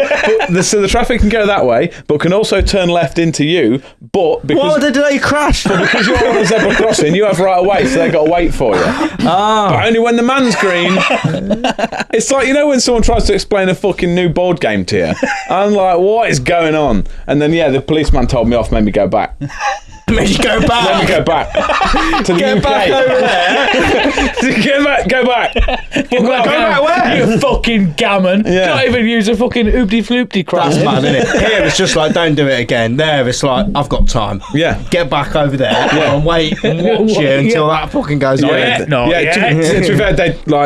So the traffic can go that way, but can also turn left into you, but because... What did they crash? But because you're on a zebra crossing, you have right of way, so they've got to wait for you. But only when the man's green. It's like, you know when someone tries to explain a fucking new board game to you? I'm like, what is going on? And then, the policeman told me off, made me go back. Made you go back? Let me go back. To the Get UK. back over there. Go back. Go back where? You fucking gammon. Yeah. Can't even use a fucking oopty-floopty cross. That's mad, isn't it? Here it's just like, don't do it again. There it's like, I've got time. Yeah. Get back over there and wait and watch you until that fucking goes away. To be fair,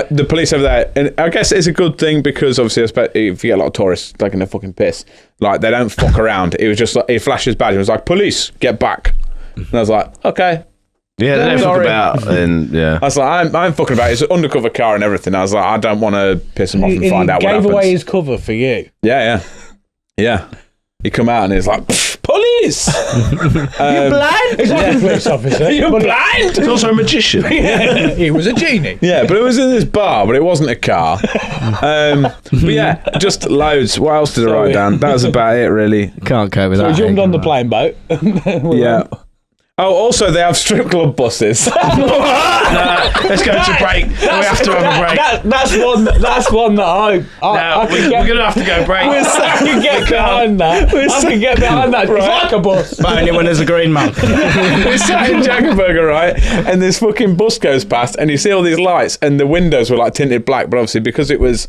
the police over there, and I guess it's a good thing because obviously, if you get a lot of tourists taking a fucking piss, like they don't fuck around. It was just like he flashed his badge and was like, "Police, get back!" And I was like, "Okay." Yeah, they don't fuck about, and I was like, I'm fucking about. It's an undercover car and everything. I was like, I don't want to piss him off and find out what happens. He gave away his cover for you. Yeah. He come out and he's like, police! You're blind? He's like a police officer. You're blind? he's also a magician. Yeah. He was a genie. Yeah, but it was in this bar, but it wasn't a car. But yeah, just loads. What else did I write down? That was about it, really. Can't cope with So that. we jumped on the plane boat. Yeah. Oh, also they have strip club buses. Let's go to break. We have to have a break. That's one that I We're going to have to go break. I can get behind that. I can get behind that. It's like a bus. But only when there's a green man. We sat in Jackenburger, right? And this fucking bus goes past, and you see all these lights, and the windows were like tinted black, but obviously because it was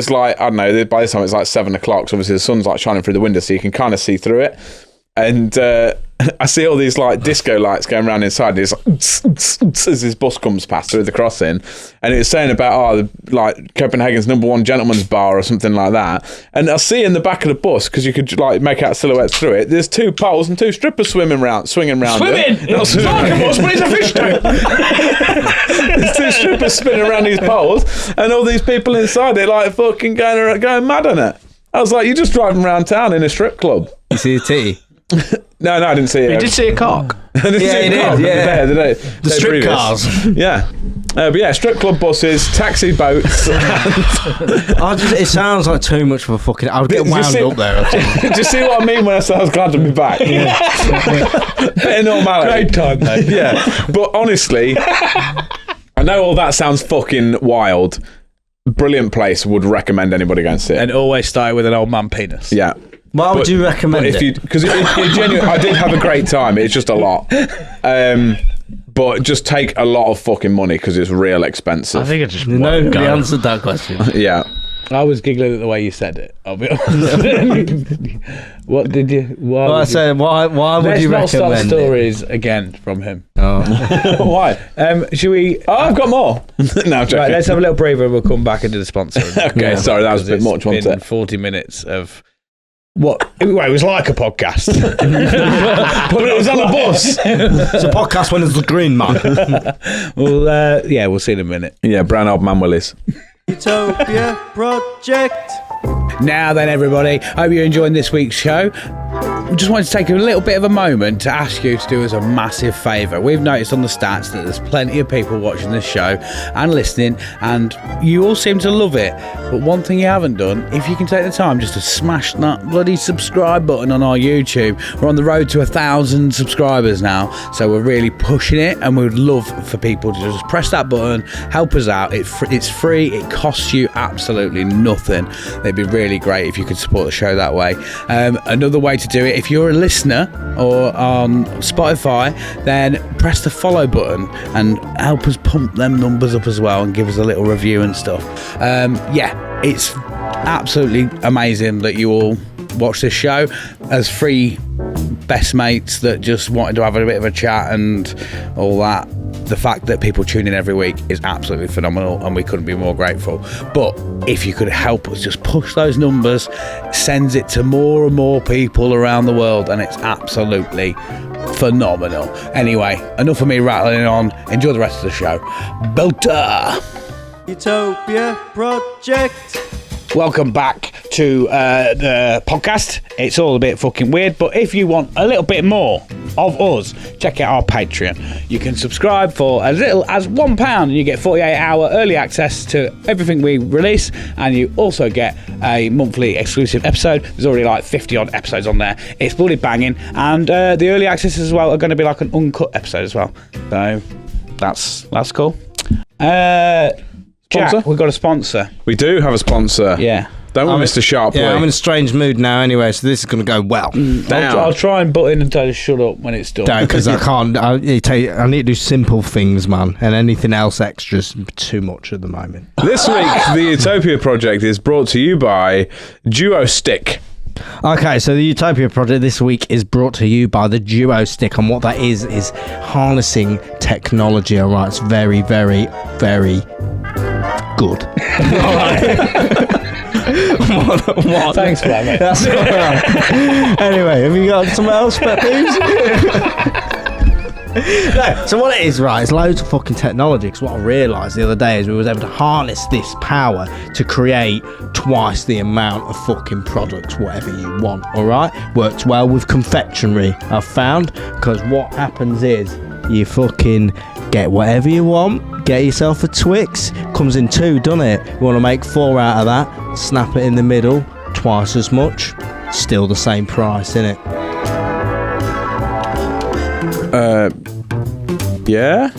like, I don't know, by this time it's like 7 o'clock, so obviously the sun's like shining through the window, so you can kind of see through it. And I see all these like disco lights going around inside, and it's like as this bus comes past through the crossing, and it's saying about like Copenhagen's #1 gentleman's bar or something like that. And I see in the back of the bus, because you could like make out silhouettes through it, there's 2 poles and 2 strippers swinging around. Swimming? Not swimming. Like a bus, but it's a fish tank. There's 2 strippers spinning around these poles, and all these people inside it like fucking going mad on it. I was like, you're just driving around town in a strip club. You see a titty? No, I didn't see it. You did see a cock. Yeah, he did. Yeah. The strip cars. Yeah. But yeah, strip club buses, taxi boats. It sounds like too much of a fucking... I would get wound up there. Do you see what I mean when I said I was glad to be back? Bit of normality. Great time, though. Yeah. But honestly, I know all that sounds fucking wild. Brilliant place. Would recommend anybody go and see it. And always start with an old man penis. Yeah. Why would you recommend it? Because genuinely, I did have a great time. It's just a lot. But just take a lot of fucking money because it's real expensive. I think I just Nobody answered that question. Yeah. I was giggling at the way you said it. I'll be honest. What did you? Why? Well, I said, why would you Let's not recommend start stories again from him. Oh. Why? Should we? Oh, I've got more. No, I'm joking. Right, let's have a little breather and we'll come back into the sponsor. Okay, sorry, that was a bit much, wasn't it? 40 minutes of what? Well, it was like a podcast, but it was on a bus. It's a podcast when there's the green man. Well, yeah, we'll see in a minute. Yeah, brown old man Willis. Utopia Project. Now then, everybody, hope you're enjoying this week's show. We just wanted to take a little bit of a moment to ask you to do us a massive favour. We've noticed on the stats that there's plenty of people watching this show and listening, and you all seem to love it. But one thing you haven't done, if you can take the time just to smash that bloody subscribe button on our YouTube. We're on the road to 1,000 subscribers now, so we're really pushing it, and we would love for people to just press that button, help us out. It's free, it costs you absolutely nothing. It'd be really great if you could support the show that way. Another way to do it, if you're a listener or on Spotify, then press the follow button and help us pump them numbers up as well and give us a little review and stuff. Yeah, it's absolutely amazing that you all watch this show as free best mates that just wanted to have a bit of a chat and all that. The fact that people tune in every week is absolutely phenomenal, and we couldn't be more grateful. But if you could help us just push those numbers, sends it to more and more people around the world, and it's absolutely phenomenal. Anyway, enough of me rattling on. Enjoy the rest of the show. Belter! Utopia Project. Welcome back to the podcast. It's all a bit fucking weird, but if you want a little bit more of us, check out our Patreon. You can subscribe for as little as £1 and you get 48-hour early access to everything we release, and you also get a monthly exclusive episode. There's already like 50-odd episodes on there. It's bloody banging, and the early access as well are going to be like an uncut episode as well. So that's cool. Jack, we've got a sponsor. We do have a sponsor. Yeah. Don't we, Mr. Sharpley? Yeah, I'm in a strange mood now anyway, so this is going to go well. I'll try and butt in and tell you to shut up when it's done. Don't, because I can't. I need to do simple things, man, and anything else extra's too much at the moment. This week, the Utopia Project is brought to you by Duo Stick. Okay, so the Utopia Project this week is brought to you by the Duo Stick, and what that is harnessing technology. All right, it's very, very, very good. All right. What? Thanks for that, mate. That's all right. Anyway, have you got something else, Peeves? No, so what it is, right, it's loads of fucking technology, because what I realised the other day is we was able to harness this power to create twice the amount of fucking products, whatever you want, alright? Works well with confectionery, I've found, because what happens is you fucking get whatever you want, get yourself a Twix, comes in 2, doesn't it? You want to make 4 out of that, snap it in the middle, twice as much, still the same price, innit? Yeah.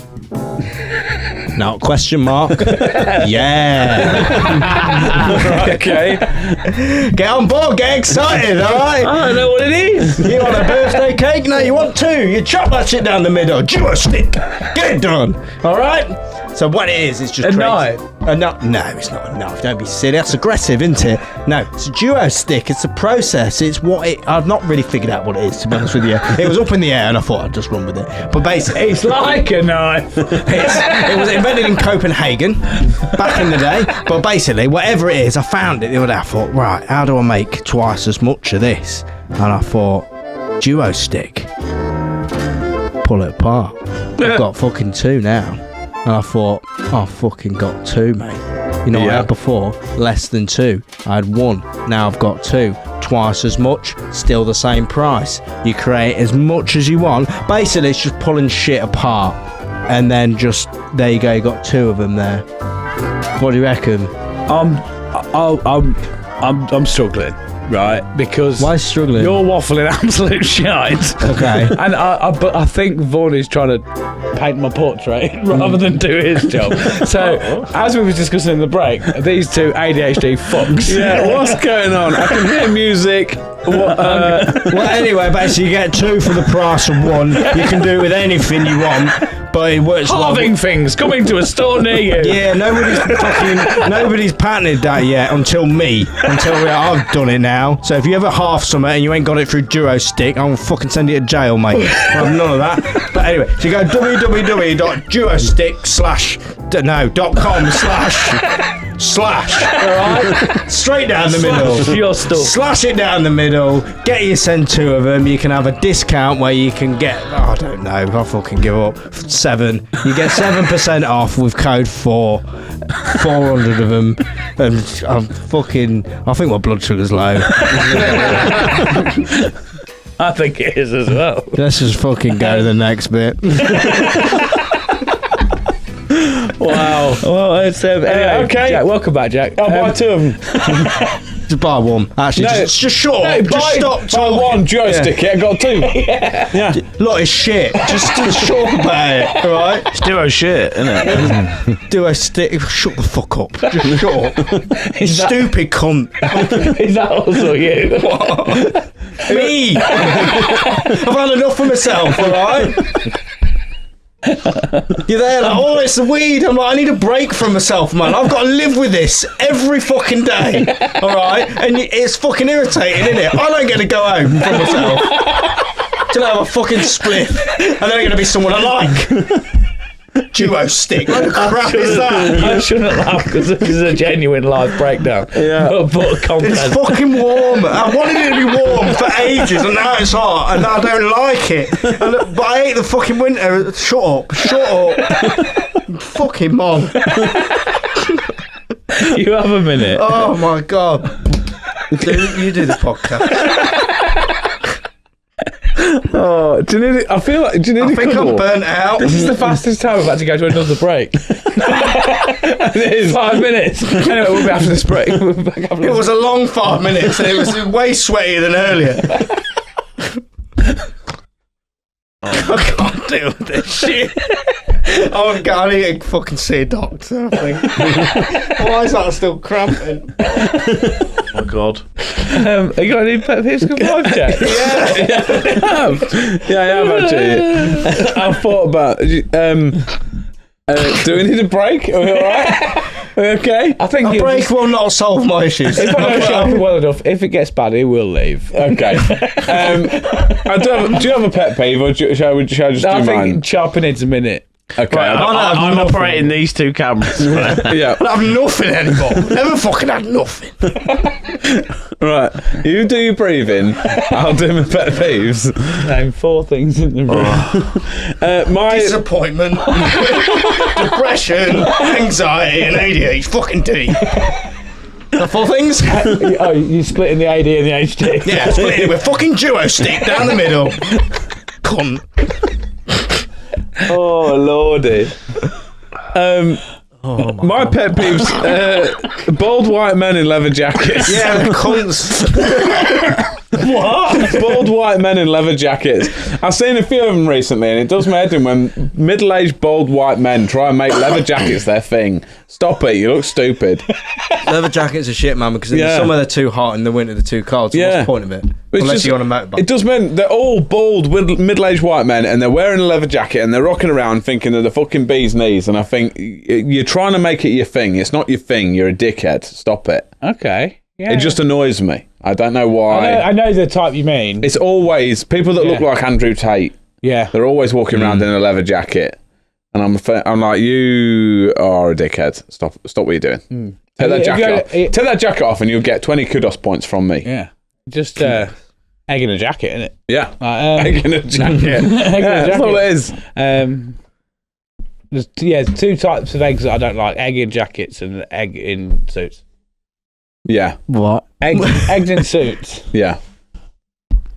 No, question mark. Yeah. Right, okay. Get on board, get excited, alright? I don't know what it is. You want a birthday cake? No, you want two. You chop that shit down the middle. Duo stick. Get it done. Alright? So what it is, it's just A knife? No, it's not a knife. Don't be silly. That's aggressive, isn't it? No, it's a duo stick. It's a process. It's what it... I've not really figured out what it is, to be honest with you. It was up in the air and I thought I'd just run with it. But basically... It's like a knife. It was invented in Copenhagen back in the day. But basically, whatever it is, I found it the other day. I thought, right, how do I make twice as much of this? And I thought, duo stick. Pull it apart. I've got fucking two now. And I thought, I fucking got two, mate. You know what I had before? Less than two. I had one. Now I've got two. Twice as much. Still the same price. You create as much as you want. Basically, it's just pulling shit apart. And then just, there you go, you got two of them there. What do you reckon? I'm struggling, right? Because Why struggling? you're waffling absolute shite. Okay. And but I think Vaughan is trying to paint my portrait rather than do his job. So, as we were discussing in the break, these two ADHD fucks. Yeah, what's going on? I can hear music. Well, anyway, basically, you get two for the price of one. You can do it with anything you want, but it works well. Halving things coming to a store near you. Yeah, nobody's patented that yet until I've done it now. So if you ever half something and you ain't got it through duo stick, I'm gonna fucking send you to jail, mate. I'll have none of that. But anyway, so you go www.duostick.com/, alright? Straight down the middle. Your stuff. Slash it down the middle. Get you send two of them. You can have a discount where you can get, I don't know, I'll fucking give up. 7. You get 7% off with code 4. 400 of them. And I think my blood sugar's low. I think it is as well. Let's just fucking go to the next bit. Wow. Well, it's anyway, okay. Jack, welcome back, Jack. I'll buy two of them. Just buy one. Actually, No. just short. No, Just stop buy talking. one joystick. Yeah, got two. Yeah. Look, it's shit. Just talk about it, alright? It's duo shit, isn't it? Do a stick. Shut the fuck up. Just shut up. Is that- Stupid cunt. Is that also you? Me. I've had enough of myself, alright? You're there like, oh, it's the weed. I'm like, I need a break from myself, man. I've got to live with this every fucking day, alright? And it's fucking irritating, isn't it? I don't get to go home from myself till I have a fucking spliff, and then I'm going to be someone I like. Duo stick. What the crap is that? I shouldn't laugh because this is a genuine live breakdown. Yeah. But content. It's fucking warm. I wanted it to be warm for ages, and now it's hot, and I don't like it. But I hate the fucking winter. Shut up. Fucking mom. You have a minute. Oh my god. You do the podcast. Oh, do you need it? I feel like. Do you need I think I'm burnt out. This is the fastest time I've had to go to another break. It is 5 minutes. Anyway, we'll be after this break. We'll be back after It was a long 5 minutes, and it was way sweatier than earlier. I can't deal with this shit. Oh, God, I need to fucking see a doctor, I think. Why is that still cramping? Oh my god. Have you got any pet peeves? Good life, Jack. Yeah, I have actually. I thought about. Do we need a break? Are we all right? Are we okay? I think A break will not solve my issues. If I go shopping well enough, if it gets bad, he will leave. Okay. Do you have a pet peeve, or shall I just I do think mine? chopping it's a minute. Okay. Right, I'm operating these two cameras. Yeah. I have nothing anymore. Never fucking had nothing. Right. You do your breathing. I'll do my pet peeves. Name 4 things in the room. My Disappointment, depression, anxiety, and ADHD. Fucking D. The 4 things? Oh, you're splitting the AD and the HD. Yeah, split it with fucking duo stick down the middle. Cunt. Oh lordy. My pet peeves: bald white men in leather jackets. Yeah, cunts. What? Bald white men in leather jackets. I've seen a few of them recently, and it does my head in when middle-aged bald white men try and make leather jackets their thing. Stop it, you look stupid. Leather jackets are shit, man, because in the summer they're too hot, in the winter they're too cold. So what's the point of it? Unless you're on a motorbike. It does mean they're all bald, middle-aged white men, and they're wearing a leather jacket, and they're rocking around thinking they're the fucking bee's knees, and I think you're trying to make it your thing. It's not your thing. You're a dickhead. Stop it. Okay. Yeah. It just annoys me. I don't know why. I know the type you mean. It's always people that look like Andrew Tate. Yeah. They're always walking around in a leather jacket. And I'm like, you are a dickhead. Stop what you're doing. Take that jacket off. Take that jacket off and you'll get 20 kudos points from me. Yeah. Just egg in a jacket, innit? Yeah. Egg in a jacket. That's all it is. There's two types of eggs that I don't like: egg in jackets and egg in suits. Yeah. What? Eggs in suits. Yeah.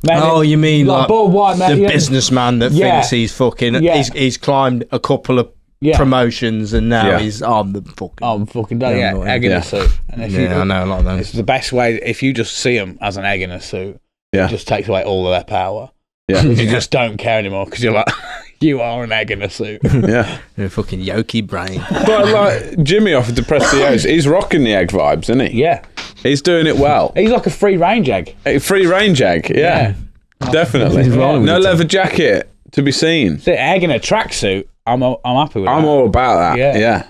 Man, you mean like bald white man, the businessman that thinks he's fucking he's climbed a couple of promotions and now I'm fucking done. Yeah, egg in a suit. And if I know a lot of them. It's the best way if you just see them as an egg in a suit. Yeah. It just takes away all of their power. Yeah. You just don't care anymore because you're like, you are an egg in a suit. Yeah. You're a fucking yolky brain. But like Jimmy off of Depressed CEOs, he's rocking the egg vibes, isn't he? Yeah. He's doing it well. He's like a free range egg. A free range egg, yeah. Definitely. No leather jacket to be seen. So egg in a tracksuit, I'm happy with that. I'm all about that. Yeah.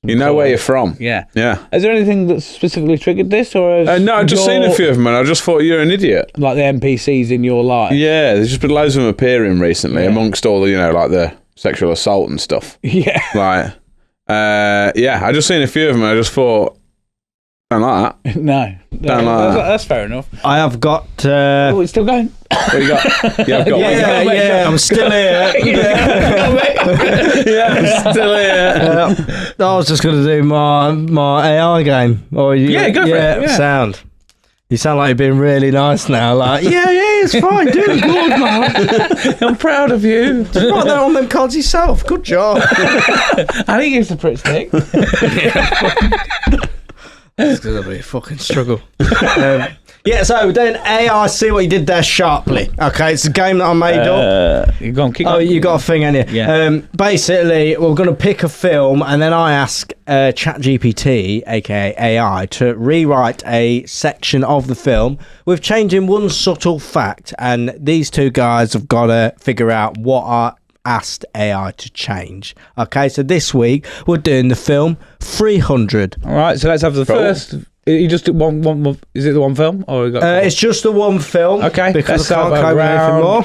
You know where you're from. Yeah. Yeah. Is there anything that specifically triggered this, or no? I've just seen a few of them, and I just thought you're an idiot. Like the NPCs in your life. Yeah, there's just been loads of them appearing recently, amongst all the like the sexual assault and stuff. Yeah. Like, I just seen a few of them, and I just thought, I don't like that. No, that's fair enough. I have got. Oh, it's still going. What you got? Yeah, I've got one. Yeah, I'm still here. I'm still here. I was just going to do my AI game. Go for it. Yeah. Sound. You sound like you're being really nice now. Like, it's fine, doing good, man. I'm proud of you. Just write that on them cards yourself. Good job. I think it's a Pritt stick. It's going to be a fucking struggle. So then AI, see what you did there sharply. Okay, it's a game that I made up. You go on, kick on. You got a thing in here. Yeah. Basically, we're going to pick a film, and then I ask ChatGPT, aka AI, to rewrite a section of the film with changing one subtle fact, and these two guys have got to figure out what I asked AI to change. Okay, so this week we're doing the film 300. All right, so let's have the first. You just did one. Is it the one film, or it's just the one film? Okay, because I can't cope with anything more.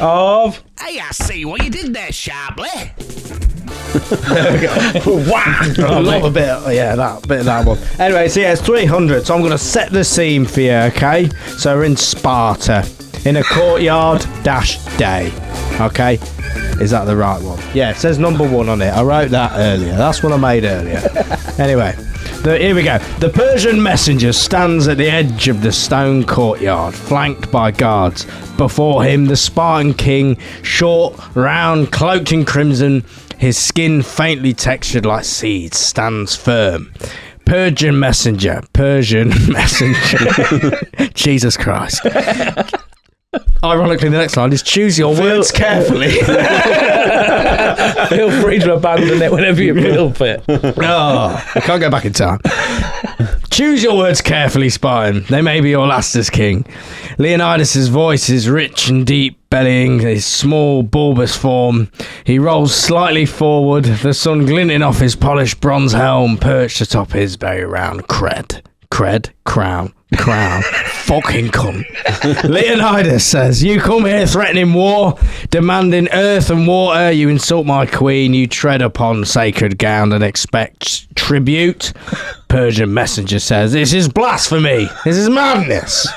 Hey, I see what you did there, sharply. There we go. Wow! I love a bit. That one. Anyway, so it's 300. So I'm going to set the scene for you. Okay, so we're in Sparta, in a courtyard day. Okay. Is that the right one? Yeah, it says number 1 on it. I wrote that earlier. That's what I made earlier. Anyway, here we go. The Persian messenger stands at the edge of the stone courtyard, flanked by guards. Before him, the Spartan king, short, round, cloaked in crimson, his skin faintly textured like seeds, stands firm. Persian messenger. Jesus Christ. Ironically, the next line is choose your words carefully. Feel free to abandon it whenever you feel fit. I can't go back in time. Choose your words carefully, Spartan. They may be your last as king. Leonidas' voice is rich and deep, bellying his small, bulbous form. He rolls slightly forward, the sun glinting off his polished bronze helm perched atop his very round crown. Fucking cunt. Leonidas says, you come here threatening war, demanding earth and water, you insult my queen, you tread upon sacred ground and expect tribute. Persian messenger says, this is blasphemy, this is madness.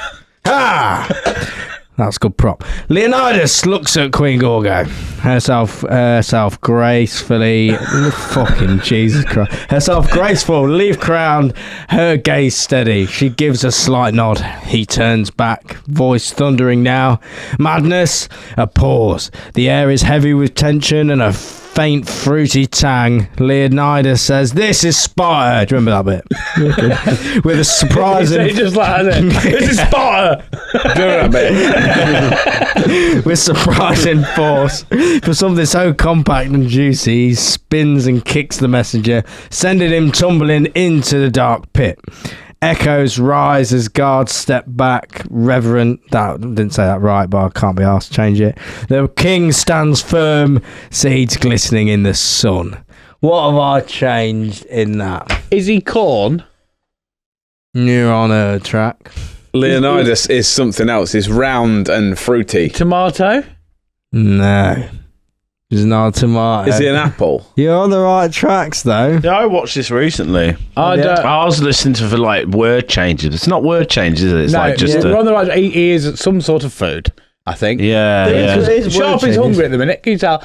That's good prop. Leonidas looks at Queen Gorgo, herself gracefully, fucking Jesus Christ, herself graceful, leaf crowned, her gaze steady. She gives a slight nod. He turns back, voice thundering now. Madness. A pause. The air is heavy with tension and a faint fruity tang. Leonidas says, "This is Sparta." Do you remember that bit? With a surprising, just like that. This is Sparta. Do that bit. with surprising force for something so compact and juicy, he spins and kicks the messenger, sending him tumbling into the dark pit. Echoes rise as guards step back. Reverent, that didn't say that right, but I can't be asked to change it. The king stands firm, seeds glistening in the sun. What have I changed in that? Is he corn? You're on a track. Leonidas is something else. He's round and fruity. Tomato? No. It's not a tomato. Is he an apple? You're on the right tracks, though. Yeah, I watched this recently. I don't. I was listening to like word changes. It's not word changes, is it? It's like just we're on the right. He is some sort of food, I think. yeah. Sharp is hungry at the minute. Can you tell?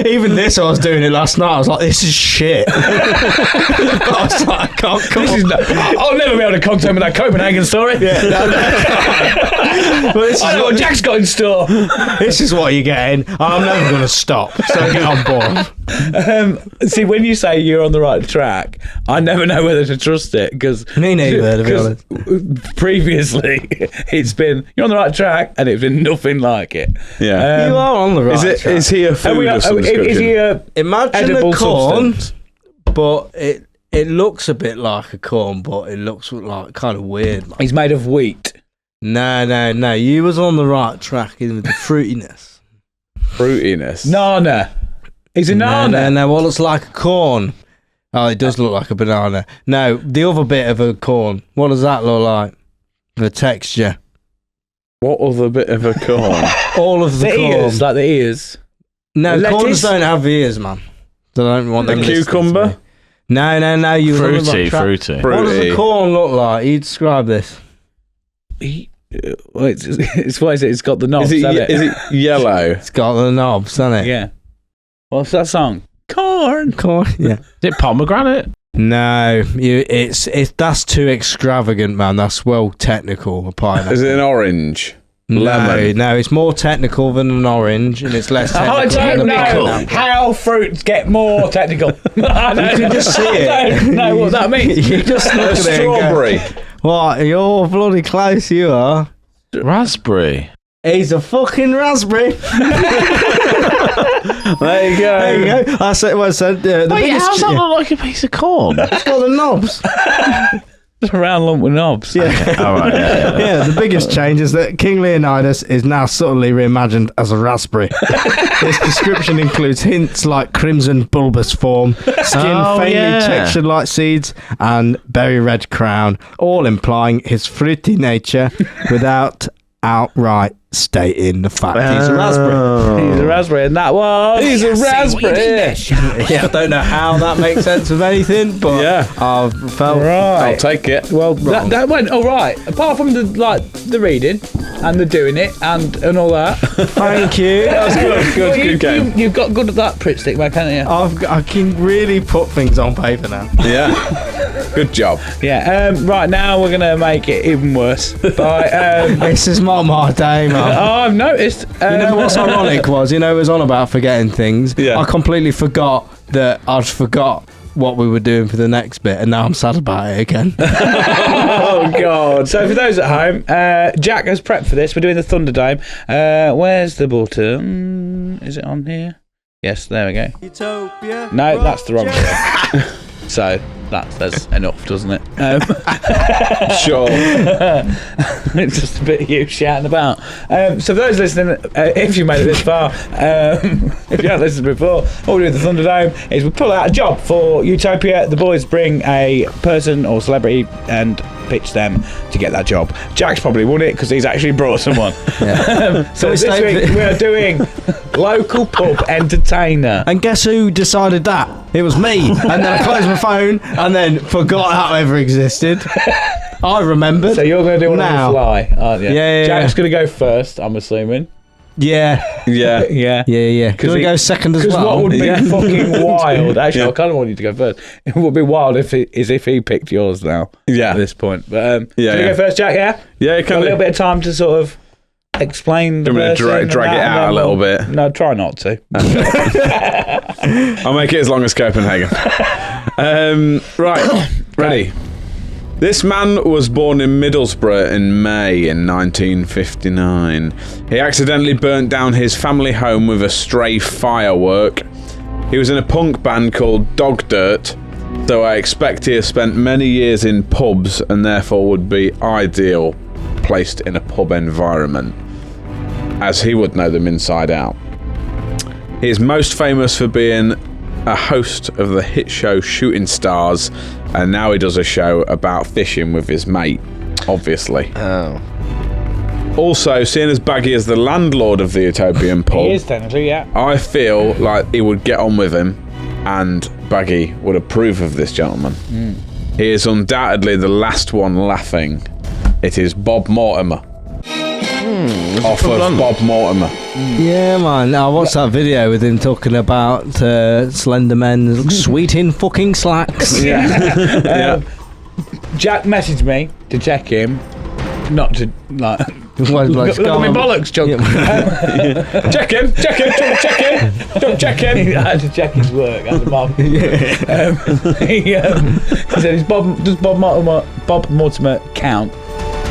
Even this, I was doing it last night. I was like, this is shit. But I was like, I can't come I'll never be able to contact with that Copenhagen story. But this I know what Jack's got in store. This is what you're getting. I'm never going to stop. So get on board. See, when you say you're on the right track, I never know whether to trust it because Me neither, to be honest. Previously, it's been you're on the right track, and it's been nothing like it. Yeah. You are on the right track. Is he a food of some description? Is he a Imagine edible a corn, substance? but it looks a bit like a corn, but it looks like kind of weird. Man. He's made of wheat. No. You was on the right track in the fruitiness. Fruitiness. Nana. He's a nana. No. What looks like a corn? Oh, it does look like a banana. No, the other bit of a corn. What does that look like? The texture. What other bit of a corn? All of the corn. Ears, like the ears. No, Lettuce? corns don't have ears, man. They don't want them. A listening to cucumber? me. No. You was on the right track. Fruity. What does Fruity. a corn look like? You describe this. Well, it's what is it? It's got the knobs. Is it yellow? It's got the knobs, hasn't it? Yeah. What's that song? Corn. Corn. Yeah. Is it pomegranate? No, it's that's too extravagant, man. That's well technical. A pineapple. Is it an orange? Lemon. No, it's more technical than an orange, and it's less technical. I than don't a know pineapple. how fruits get more technical. I don't can just see it. I don't know what that means. You just look A at it and go, strawberry. what? You're bloody close. You are. Raspberry. He's a fucking raspberry. There you go. There you go. I said, the Wait, biggest. how's that look like a piece of corn? It's got the knobs. It's a round lump with knobs. Yeah. All right. Yeah. Yeah, the biggest change is that King Leonidas is now subtly reimagined as a raspberry. This description includes hints like crimson bulbous form, skin faintly textured like seeds, and berry red crown, all implying his fruity nature without outright stating the fact he's a raspberry. He's a raspberry, and that was. He's a See what you raspberry. did there, Sharp? Yeah, I don't know how that makes sense of anything, but Yeah. I've felt Right. I'll take it. Well, that went all right. Apart from the reading and the doing it and all that. Thank you. That's good game. You've got good at that Pritt stick, man, can't you? I can really put things on paper now. Yeah. Good job. Yeah. Right now we're gonna make it even worse. By This is not my day, man. I've noticed. You know what's ironic was, it was on about forgetting things. Yeah. I completely forgot that I'd forgot what we were doing for the next bit, and now I'm sad about it again. Oh God! So for those at home, Jack has prepped for this. We're doing the Thunderdome. Where's the button? Is it on here? Yes, there we go. Utopia. No, that's the wrong button. So that's enough, doesn't it? Sure. It's just a bit of you shouting about. So for those listening, if you made it this far, if you haven't listened before, all we do with the Thunderdome is we pull out a job for Utopia. The boys bring a person or celebrity and pitch them to get that job. Jack's probably won it because he's actually brought someone. So this week we are doing local pub entertainer. And guess who decided that? It was me. And then I closed my phone and then forgot how it ever existed. I remembered. So you're going to do one now. on the fly, aren't you? Yeah. Jack's going to go first, I'm assuming. Yeah. Yeah. Yeah. Can we go second as Because well? what would be Yeah. fucking wild? Actually, Yeah. I kind of want you to go first. It would be wild if he picked yours now. Yeah. At this point, but Yeah, can you yeah. go first, Jack? Yeah. Yeah, Got a little bit of time to sort of explain the Do you want me to version drag and it that, out a and little then bit? No, try not to. I'll make it as long as Copenhagen. Right, ready. This man was born in Middlesbrough in May in 1959. He accidentally burnt down his family home with a stray firework. He was in a punk band called Dog Dirt, so I expect he has spent many years in pubs and therefore would be ideal placed in a pub environment, as he would know them inside out. He is most famous for being a host of the hit show Shooting Stars, and now he does a show about fishing with his mate, obviously. Oh. Also, seeing as Baggy is the landlord of the Utopian pub, He is technically, yeah. I feel like he would get on with him and Baggy would approve of this gentleman. He is undoubtedly the last one laughing. It is Bob Mortimer. Off of Bob Mortimer. Yeah, man. I watched that video with him talking about slender men look sweet in fucking slacks. Yeah. Jack messaged me to check him, not to like. Look Look at my bollocks, Chuck. Check him. Don't check him. I had to check his work as a mum. He said, does Bob Mortimer count?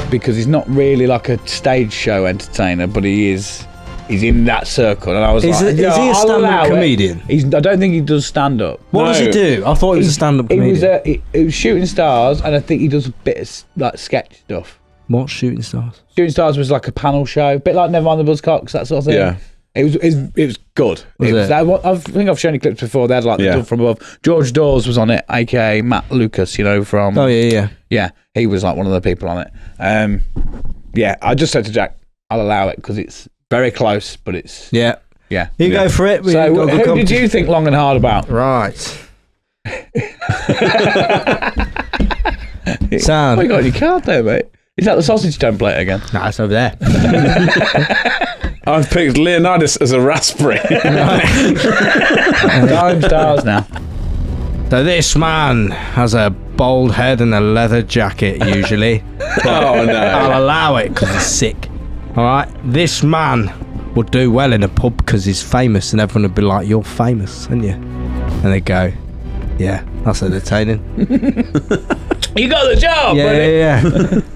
Because he's not really like a stage show entertainer, but he's in that circle. And I was Is like, he a I'll stand-up allow it. comedian? I don't think he does stand-up. What does he do? I thought he was a stand-up comedian. He was Shooting Stars, and I think he does a bit of like sketch stuff. What Shooting Stars? Shooting Stars was like a panel show, a bit like Never Mind the Buzzcocks, that sort of thing. Yeah. It was good. I think I've shown you clips before. They had like the Dove from Above. George Dawes was on it, aka Matt Lucas, from. Oh yeah. Yeah, he was like one of the people on it. Yeah, I just said to Jack, I'll allow it because it's very close, but it's Yeah. yeah. You go for it. So who did you think long and hard about? Right. Sam. Oh, you got your card there, mate. Is that the sausage template again? Nah, it's over there. I've picked Leonidas as a raspberry. Dime stars now. So this man has a bald head and a leather jacket usually. Oh no. I'll allow it because he's sick. Alright, this man would do well in a pub because he's famous and everyone would be like, you're famous, aren't you? And they go, yeah, that's entertaining. You got the job, buddy. Yeah.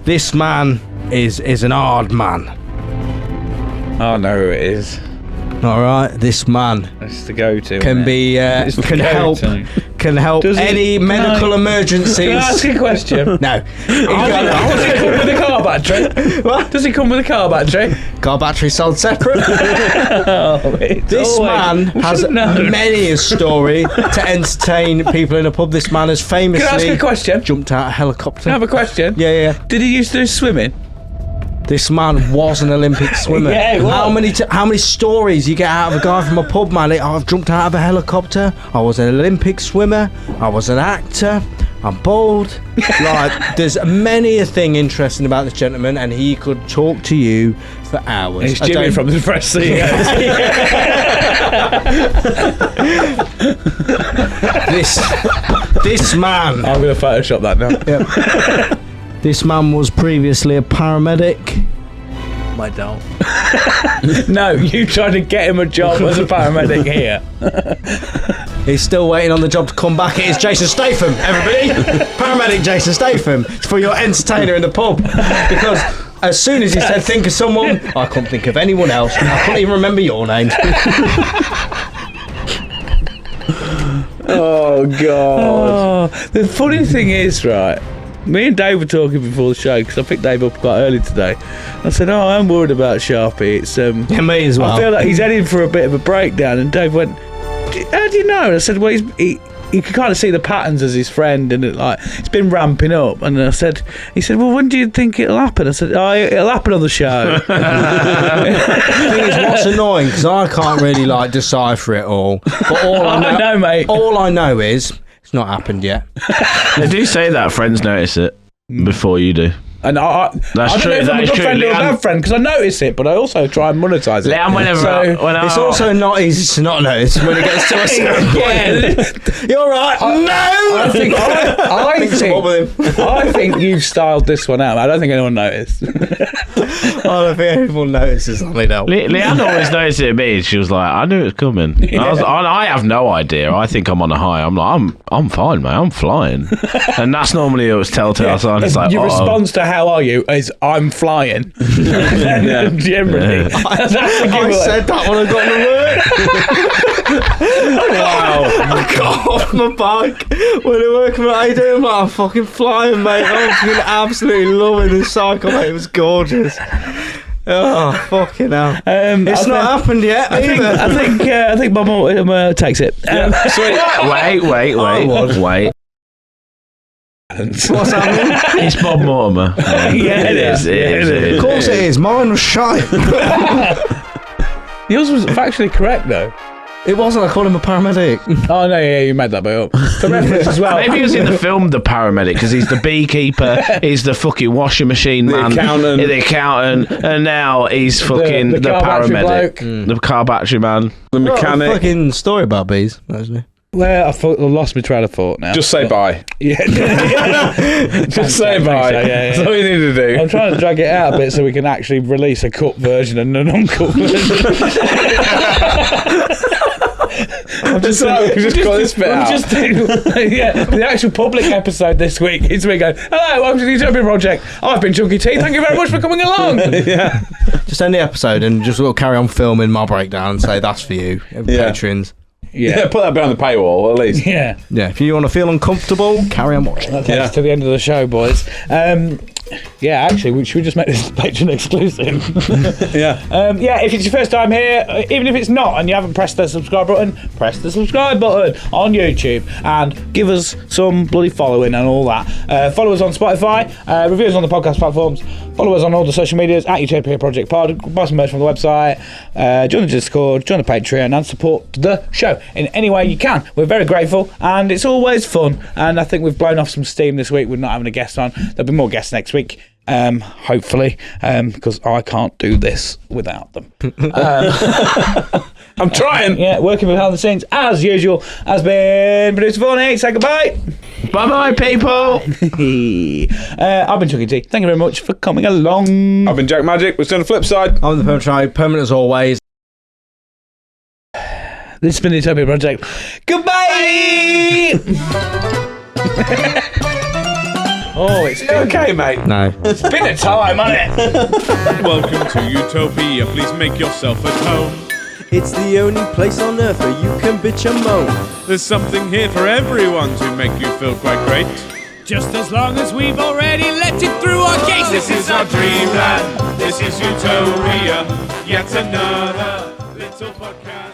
This man is an hard man. Oh, no, who it is. Alright, this man That's the go-to. can be It's the can go-to. help Does he- any medical emergencies. Can I ask you a question? No. Does he come with a car battery? What? Does he come with a car battery? Car battery sold separate. This man has many a story to entertain people in a pub. This man has famously Can I ask you a question? jumped out of a helicopter. Can I have a question? Yeah. Did he used to do swimming? This man was an Olympic swimmer. Yeah, he was. How many stories you get out of a guy from a pub, man? Like, I've jumped out of a helicopter. I was an Olympic swimmer. I was an actor. I'm bald. Like, there's many a thing interesting about this gentleman, and he could talk to you for hours. It's Jimmy from the Fresh CEO. This man. I'm going to Photoshop that now. Yep. This man was previously a paramedic. I don't. No, you tried to get him a job as a paramedic here. He's still waiting on the job to come back. It is Jason Statham, everybody. Paramedic Jason Statham. It's for your entertainer in the pub. Because as soon as he said think of someone, I couldn't think of anyone else. I couldn't even remember your name. Oh, God. The funny thing is, right, me and Dave were talking before the show because I picked Dave up quite early today. I said, I'm worried about Sharpie. It's Yeah, me as well. I feel like he's heading for a bit of a breakdown. And Dave went, how do you know? And I said, well, he can kind of see the patterns as his friend, and it's been ramping up. And he said, well, when do you think it'll happen? I said, it'll happen on the show. The thing is, what's annoying, because I can't really decipher it all. But all I know, mate. All I know is it's not happened yet. They do say that friends notice it before you do. And I don't know if I'm a good friend or a bad friend because I notice it, but I also try and monetize it. It's also not easy to not notice when it gets to a certain point. You're right. I think you've styled this one out. I don't think anyone noticed. I don't think anyone notices on it. Leanne always noticed it at me. She was like, I knew it was coming. Yeah. I have no idea. I think I'm on a high. I'm like, I'm fine, mate. I'm flying. And that's normally a telltale sign. It's like, your response to how are you is I'm flying. Generally. I said that when I got to work. Wow. I got off my bike when I work. How you doing? I'm like, I'm fucking flying, mate. I'm fucking absolutely loving this cycle, mate. It was gorgeous. Oh, fucking hell. It's not happened yet, either. I think Bob Mortimer takes it. Wait. What's happening? It's Bob Mortimer. Yeah, it is. Of course it is. Mine was shite. Yours was factually correct, though. It wasn't. I called him a paramedic. Oh, no, yeah, you made that bit up. For reference as well. Maybe he was in the film The Paramedic because he's the beekeeper, he's the fucking washing machine man, the accountant, and now he's fucking the paramedic, the car battery man, the mechanic. What a fucking story about bees, actually. Well, I lost my train of thought now. Just say bye. Yeah. Just say bye. So, yeah. That's all you need to do. I'm trying to drag it out a bit so we can actually release a cut version and an uncut version. We've just got this bit out. The actual public episode this week is me going, hello, welcome to the Utopia Project. I've been Chunky T. Thank you very much for coming along. Yeah. Just end the episode and just we'll carry on filming my breakdown and say that's for you, patrons. Yeah, put that behind the paywall at least. Yeah. If you want to feel uncomfortable, carry on watching. That takes us to the end of the show, boys. Actually, should we just make this Patreon exclusive? If it's your first time here, even if it's not, and you haven't pressed the subscribe button, press the subscribe button on YouTube and give us some bloody following and all that. Follow us on Spotify, review us on the podcast platforms, follow us on all the social medias at Utopia Project Pod, buy some merch from the website, join the Discord, join the Patreon, and support the show in any way you can. We're very grateful, and it's always fun. And I think we've blown off some steam this week with not having a guest on. There'll be more guests next week. Hopefully, because I can't do this without them. I'm trying. Working behind the scenes as usual has been producer Vorney. Say goodbye. Bye people. I've been Chucky T. Thank you very much for coming along. I've been Jack Magic. We're still on the flip side. I'm the permanent as always. This has been the Utopia Project. Goodbye. Oh, it's Okay, mate. No. It's been a time, hasn't it? Welcome to Utopia, please make yourself at home. It's the only place on earth where you can bitch and moan. There's something here for everyone to make you feel quite great. Just as long as we've already let it through our gates. This is our dreamland, this is Utopia, yet another little podcast.